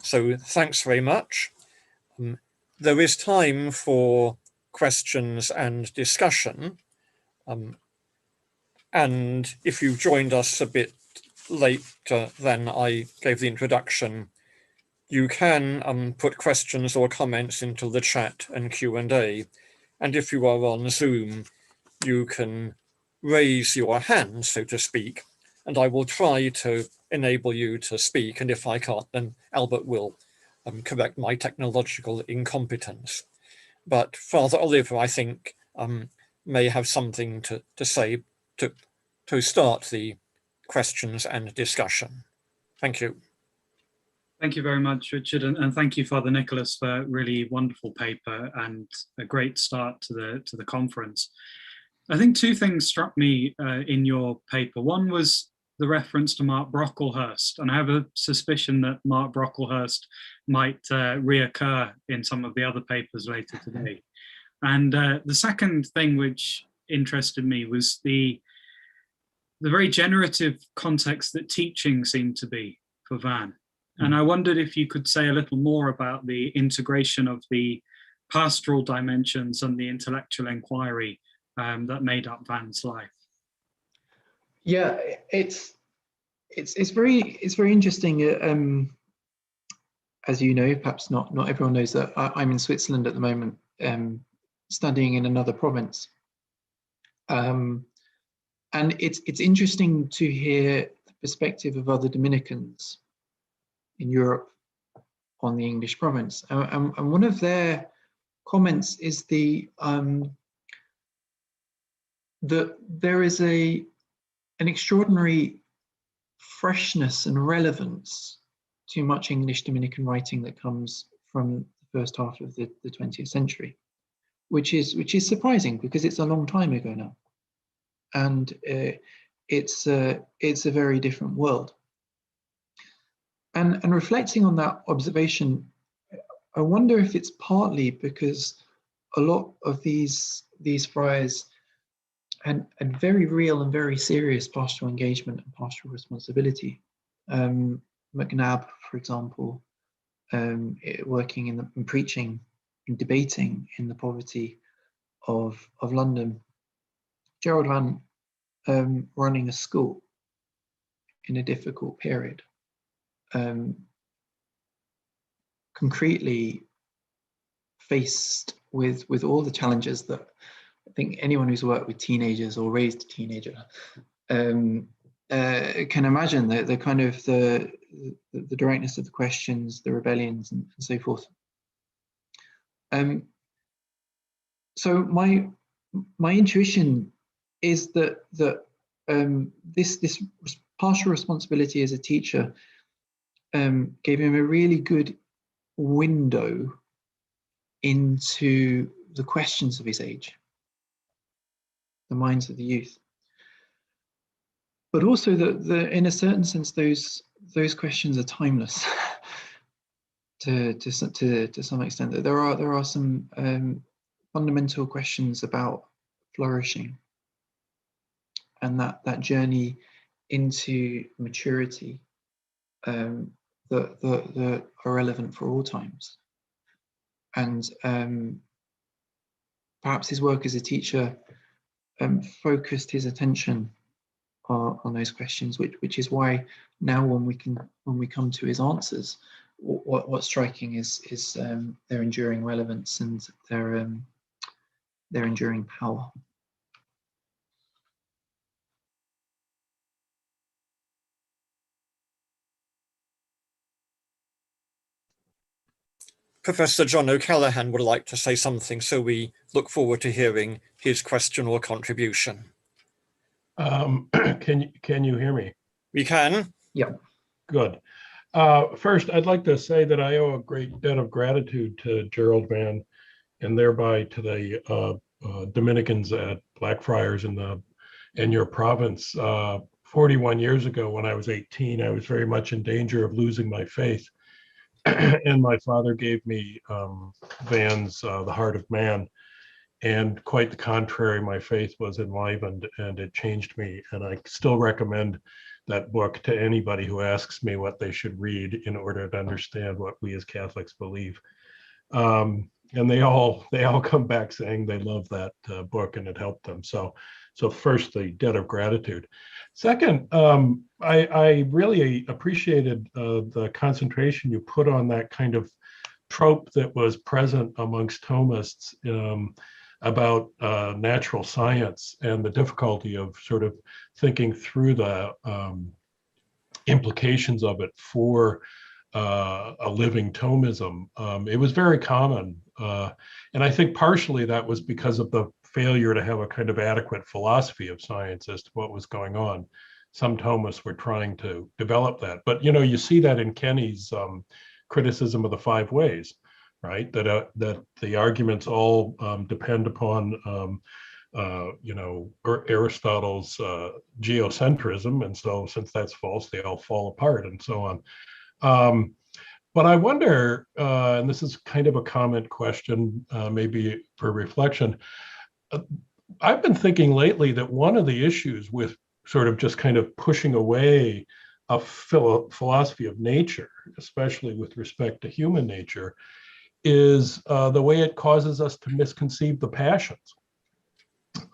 So thanks very much. There is time for questions and discussion. And if you've joined us a bit later than I gave the introduction, you can put questions or comments into the chat and Q&A. And if you are on Zoom, you can raise your hand, so to speak, and I will try to enable you to speak. And if I can't, then Albert will correct my technological incompetence. But Father Oliver, I think, may have something to say to start the questions and discussion. Thank you. Thank you very much, Richard, and thank you, Father Nicholas, for a really wonderful paper and a great start to the conference. I think two things struck me in your paper. One was the reference to Mark Brocklehurst, and I have a suspicion that Mark Brocklehurst might reoccur in some of the other papers later today. And the second thing which interested me was the very generative context that teaching seemed to be for Vann. And I wondered if you could say a little more about the integration of the pastoral dimensions and the intellectual inquiry that made up Vann's life. Yeah, it's very interesting. As you know, perhaps not everyone knows that I'm in Switzerland at the moment, studying in another province, and it's interesting to hear the perspective of other Dominicans in Europe on the English province, and one of their comments is that there is an extraordinary freshness and relevance to much English Dominican writing that comes from the first half of the 20th century, which is surprising because it's a long time ago now, and it's a very different world. And reflecting on that observation, I wonder if it's partly because a lot of these friars had very real and very serious pastoral engagement and pastoral responsibility. McNabb, for example, working in preaching and debating in the poverty of London. Gerald Vann running a school in a difficult period. Concretely faced with all the challenges that I think anyone who's worked with teenagers or raised a teenager can imagine, the kind of the directness of the questions, the rebellions, and so forth. So my intuition is that this pastoral responsibility as a teacher gave him a really good window into the questions of his age, the minds of the youth, but also that in a certain sense those questions are timeless to some extent. That there are some fundamental questions about flourishing and that journey into maturity that are relevant for all times. And perhaps his work as a teacher focused his attention on those questions, which is why now when we come to his answers, what's striking is their enduring relevance and their enduring power. Professor John O'Callaghan would like to say something, so we look forward to hearing his question or contribution. Can you hear me? We can. Yeah. Good. First, I'd like to say that I owe a great debt of gratitude to Gerald Vann, and thereby to the Dominicans at Blackfriars in your province. 41 years ago, when I was 18, I was very much in danger of losing my faith. And my father gave me Vann's The Heart of Man. And quite the contrary, my faith was enlivened and it changed me. And I still recommend that book to anybody who asks me what they should read in order to understand what we as Catholics believe. And they all come back saying they love that book and it helped them. So first, the debt of gratitude. Second, I really appreciated the concentration you put on that kind of trope that was present amongst Thomists about natural science and the difficulty of sort of thinking through the implications of it for a living Thomism. It was very common. And I think partially that was because of the failure to have a kind of adequate philosophy of science as to what was going on. Some Thomists were trying to develop that. But, you know, you see that in Kenny's criticism of the five ways, right? That the arguments all depend upon, you know, Aristotle's geocentrism. And so since that's false, they all fall apart and so on. But I wonder, and this is kind of a comment question, maybe for reflection, I've been thinking lately that one of the issues with sort of just kind of pushing away a philosophy of nature, especially with respect to human nature, is the way it causes us to misconceive the passions.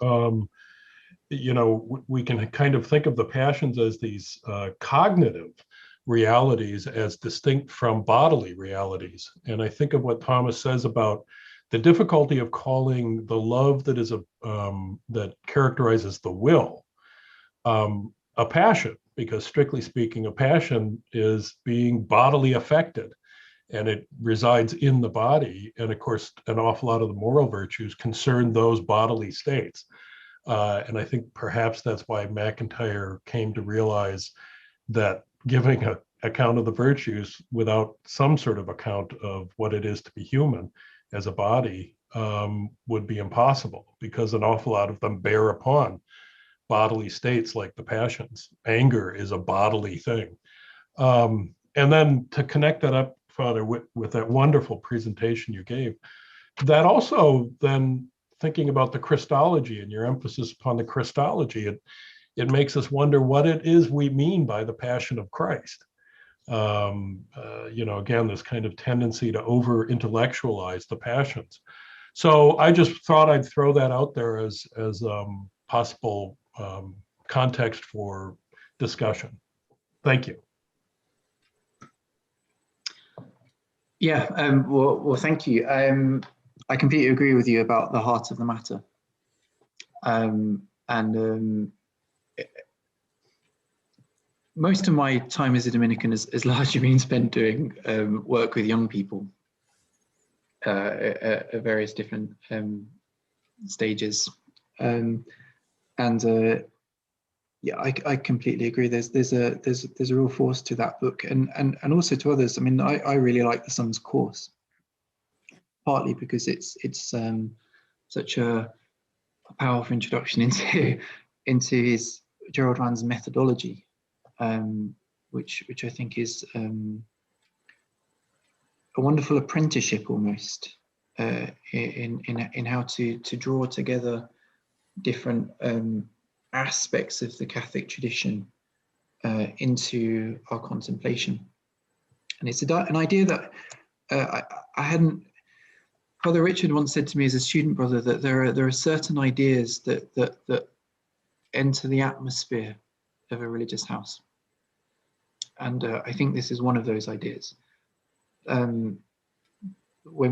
You know, we can kind of think of the passions as these cognitive realities as distinct from bodily realities. And I think of what Thomas says about the difficulty of calling the love that is that characterizes the will a passion, because strictly speaking, a passion is being bodily affected and it resides in the body. And of course, an awful lot of the moral virtues concern those bodily states. And I think perhaps that's why MacIntyre came to realize that giving an account of the virtues without some sort of account of what it is to be human as a body would be impossible, because an awful lot of them bear upon bodily states like the passions. Anger is a bodily thing. And then to connect that up, Father, with that wonderful presentation you gave, that also then thinking about the Christology and your emphasis upon the Christology, it makes us wonder what it is we mean by the Passion of Christ. You know, again, this kind of tendency to over-intellectualize the passions. So I just thought I'd throw that out there as possible context for discussion. Thank you. Yeah, well, thank you. I completely agree with you about the heart of the matter. Most of my time as a Dominican has largely been spent doing work with young people at various different stages. Yeah, I completely agree. There's a real force to that book, and also to others. I mean, I really like the son's course, partly because it's such a powerful introduction into his Gerald Vann's methodology, which I think is a wonderful apprenticeship almost in how to draw together different aspects of the Catholic tradition into our contemplation. And it's an idea that I hadn't. Father Richard once said to me as a student brother that there are certain ideas that enter the atmosphere of a religious house, and I think this is one of those ideas. When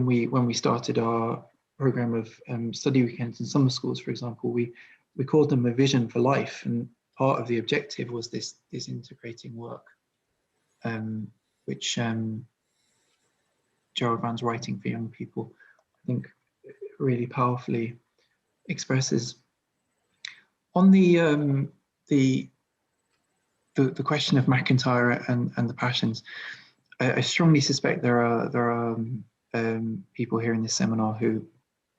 we started our program of study weekends and summer schools, for example, we called them a vision for life, and part of the objective was this integrating work, which Gerald Vann's writing for young people, I think, really powerfully expresses. On the the question of MacIntyre and the Passions, I strongly suspect there are people here in this seminar who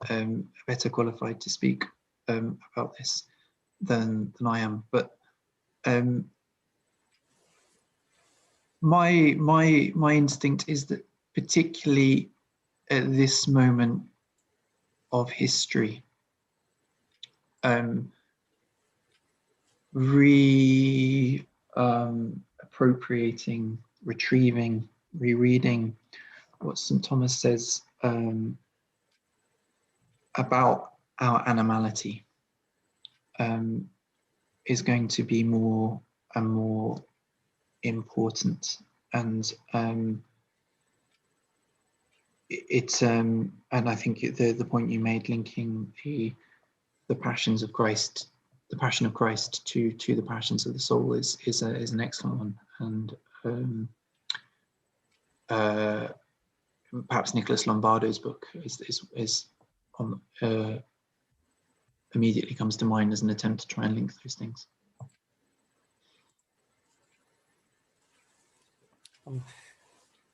are better qualified to speak about this than I am. But my instinct is that, particularly at this moment of history, appropriating, retrieving, rereading what St. Thomas says about our animality is going to be more and more important. And and I think the point you made, linking the passions of Christ, the passion of Christ to the passions of the soul, is an excellent one. And perhaps Nicholas Lombardo's book is on, immediately comes to mind as an attempt to try and link those things.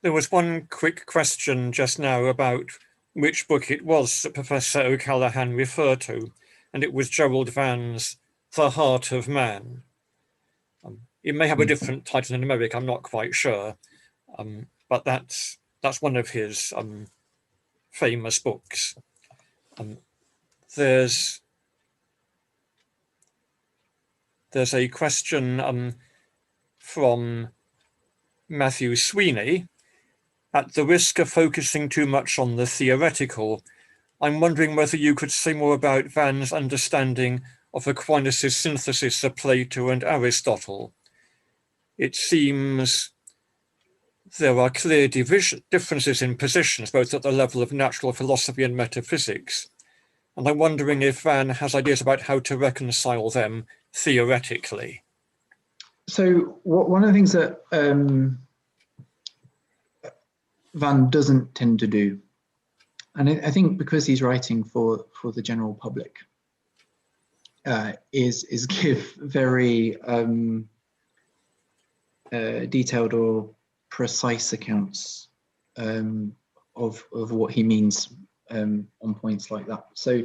There was one quick question just now about which book it was that Professor O'Callaghan referred to, and it was Gerald Vann's The Heart of Man. It may have a different title in America, I'm not quite sure, but that's one of his famous books. There's a question from Matthew Sweeney. At the risk of focusing too much on the theoretical, I'm wondering whether you could say more about Vann's understanding of Aquinas' synthesis of Plato and Aristotle. It seems there are clear differences in positions, both at the level of natural philosophy and metaphysics. And I'm wondering if Vann has ideas about how to reconcile them theoretically. So one of the things that Vann doesn't tend to do, and I think because he's writing for the general public, is give very detailed or precise accounts of what he means on points like that. So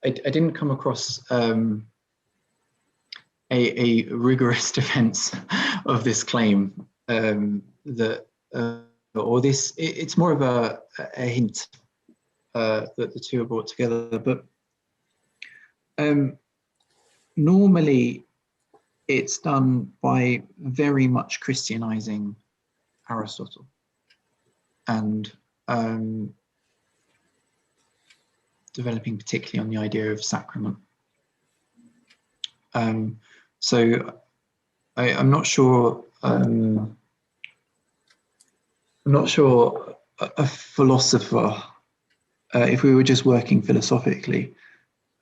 I didn't come across a rigorous defense of this claim that or this, it's more of a hint that the two are brought together. But normally it's done by very much Christianizing Aristotle and developing particularly on the idea of sacrament. So I'm not sure a philosopher, if we were just working philosophically,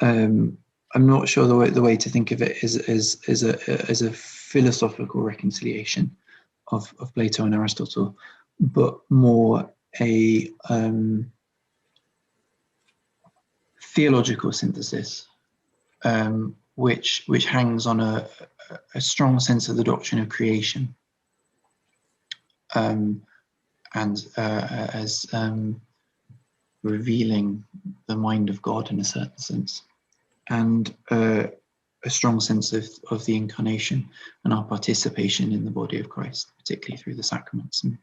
I'm not sure the way to think of it is a philosophical reconciliation of Plato and Aristotle, but more a theological synthesis, which hangs on a strong sense of the doctrine of creation, and as revealing the mind of God in a certain sense, and a strong sense of the incarnation and our participation in the body of Christ, particularly through the sacraments and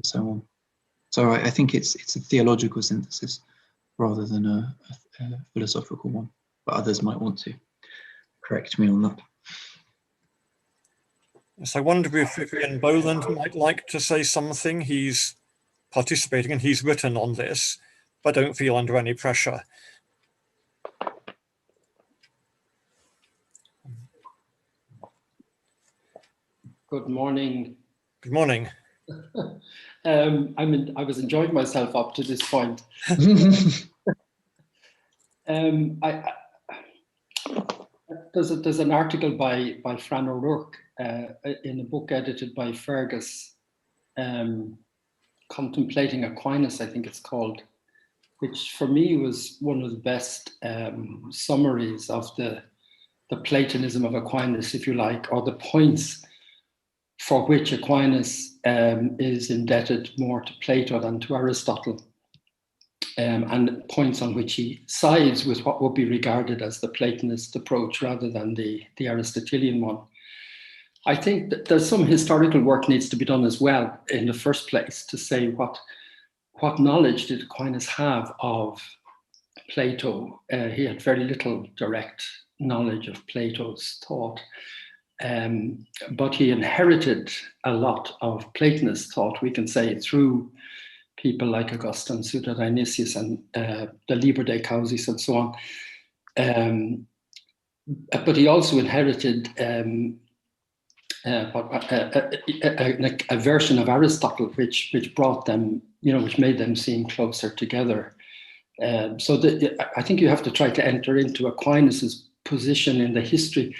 so on. So I think it's a theological synthesis rather than a philosophical one, but others might want to correct me on that. Yes, I wonder if Vivian Boland might like to say something. He's participating and he's written on this, but don't feel under any pressure. Good morning. Good morning. I was enjoying myself up to this point. There's an article by Fran O'Rourke in a book edited by Fergus, Contemplating Aquinas, I think it's called, which for me was one of the best summaries of the Platonism of Aquinas, if you like, or the points for which Aquinas is indebted more to Plato than to Aristotle, and points on which he sides with what would be regarded as the Platonist approach rather than the Aristotelian one. I think that there's some historical work needs to be done as well in the first place to say what knowledge did Aquinas have of Plato. He had very little direct knowledge of Plato's thought, but he inherited a lot of Platonist thought, we can say, through people like Augustine, Suda Dionysius, and the Liber de Causis and so on. But he also inherited a version of Aristotle, which brought them, which made them seem closer together. So I think you have to try to enter into Aquinas's position in the history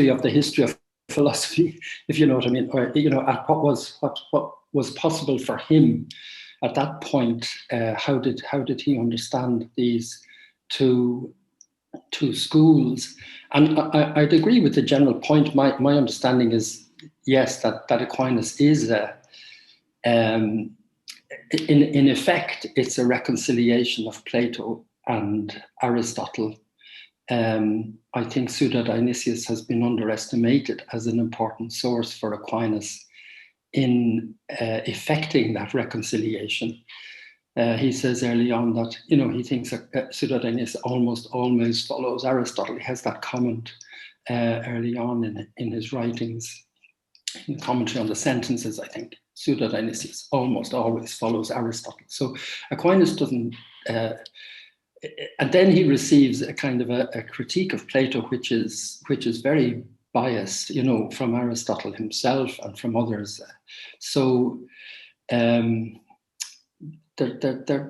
of philosophy, if you know what I mean, or at what was possible for him at that point. How did he understand these two schools? And I'd agree with the general point. My understanding is, yes, that Aquinas is in effect, it's a reconciliation of Plato and Aristotle. I think Suda Dionysius has been underestimated as an important source for Aquinas in effecting that reconciliation. He says early on that, he thinks Suda Dionysius almost always follows Aristotle. He has that comment early on in his writings, in commentary on the sentences, I think. Suda Dionysius almost always follows Aristotle. So Aquinas doesn't, and then he receives a kind of a critique of Plato, which is very biased, from Aristotle himself and from others. So there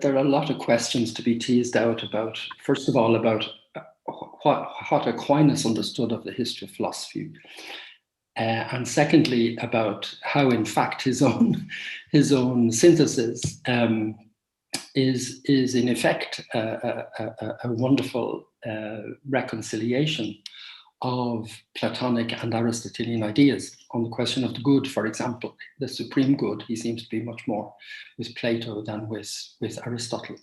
are a lot of questions to be teased out about, first of all, about what Aquinas understood of the history of philosophy, and secondly, about how, in fact, his own synthesis is in effect a wonderful reconciliation of Platonic and Aristotelian ideas on the question of the good, for example, the supreme good. He seems to be much more with Plato than with Aristotle.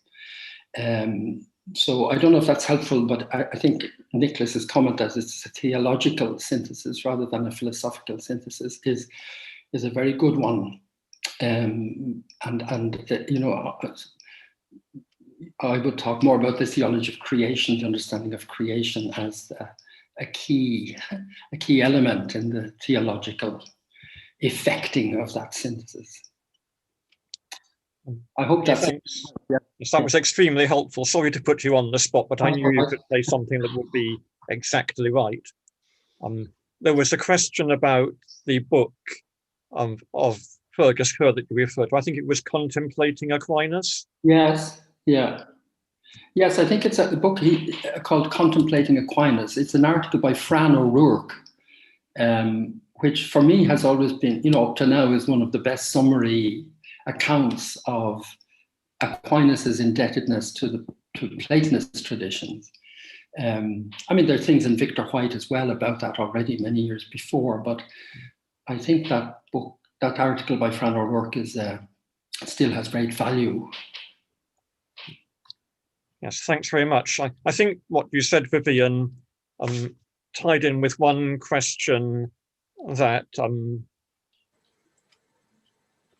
So I don't know if that's helpful, but I think Nicholas's comment that it's a theological synthesis rather than a philosophical synthesis is a very good one. I would talk more about the theology of creation, the understanding of creation as a key element in the theological effecting of that synthesis. I hope that that was extremely helpful. Sorry to put you on the spot, but I knew you could say something that would be exactly right. There was a question about the book of Fergus Kerr that you referred to. I think it was Contemplating Aquinas. Yes, yeah. Yes, I think it's a book called Contemplating Aquinas. It's an article by Fran O'Rourke, which for me has always been, up to now, is one of the best summary accounts of Aquinas' indebtedness to Platonist traditions. There are things in Victor White as well about that already many years before, but I think that book, that article by Fran O'Rourke still has great value. Yes, thanks very much. I think what you said, Vivian, tied in with one question that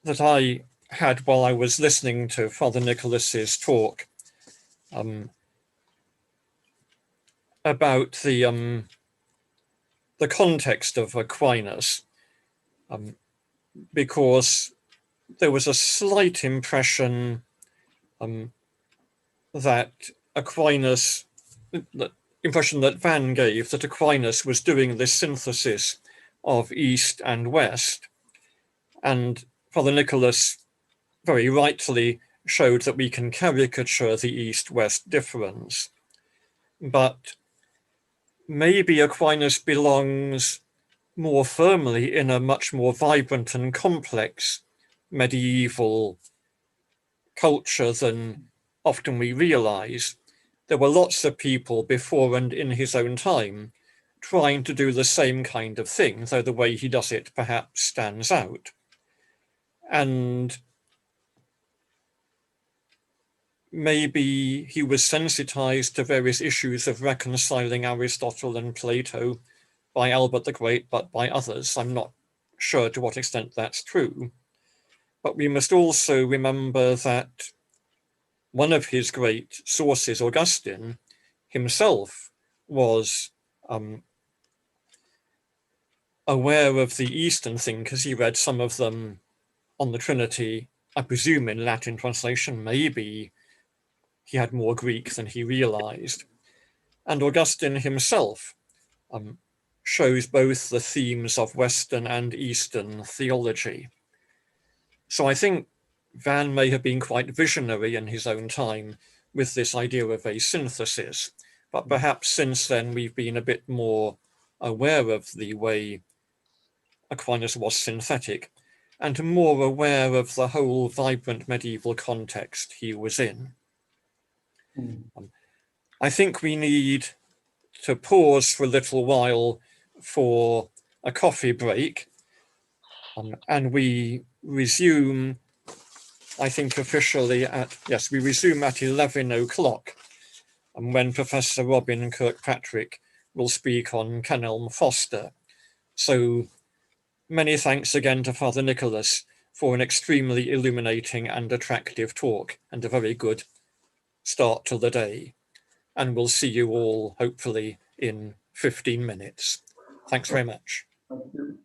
that I had while I was listening to Father Nicholas's talk about the context of Aquinas, because there was a slight impression that Aquinas, the impression that Vann gave, that Aquinas was doing this synthesis of East and West. And Father Nicholas very rightly showed that we can caricature the East-West difference. But maybe Aquinas belongs more firmly in a much more vibrant and complex medieval culture than often we realize. There were lots of people before and in his own time trying to do the same kind of thing, though the way he does it perhaps stands out. And maybe he was sensitized to various issues of reconciling Aristotle and Plato by Albert the Great, but by others. I'm not sure to what extent that's true. But we must also remember that one of his great sources, Augustine, himself was aware of the Eastern thinkers. He read some of them on the Trinity, I presume in Latin translation. Maybe he had more Greek than he realized. And Augustine himself shows both the themes of Western and Eastern theology. So I think Vann may have been quite visionary in his own time with this idea of a synthesis, but perhaps since then we've been a bit more aware of the way Aquinas was synthetic and more aware of the whole vibrant medieval context he was in. I think we need to pause for a little while for a coffee break, and we resume, I think officially we resume at 11 o'clock, when Professor Robin Kirkpatrick will speak on Kenelm Foster. So many thanks again to Father Nicholas for an extremely illuminating and attractive talk and a very good start to the day. And we'll see you all hopefully in 15 minutes. Thanks very much. Thank you.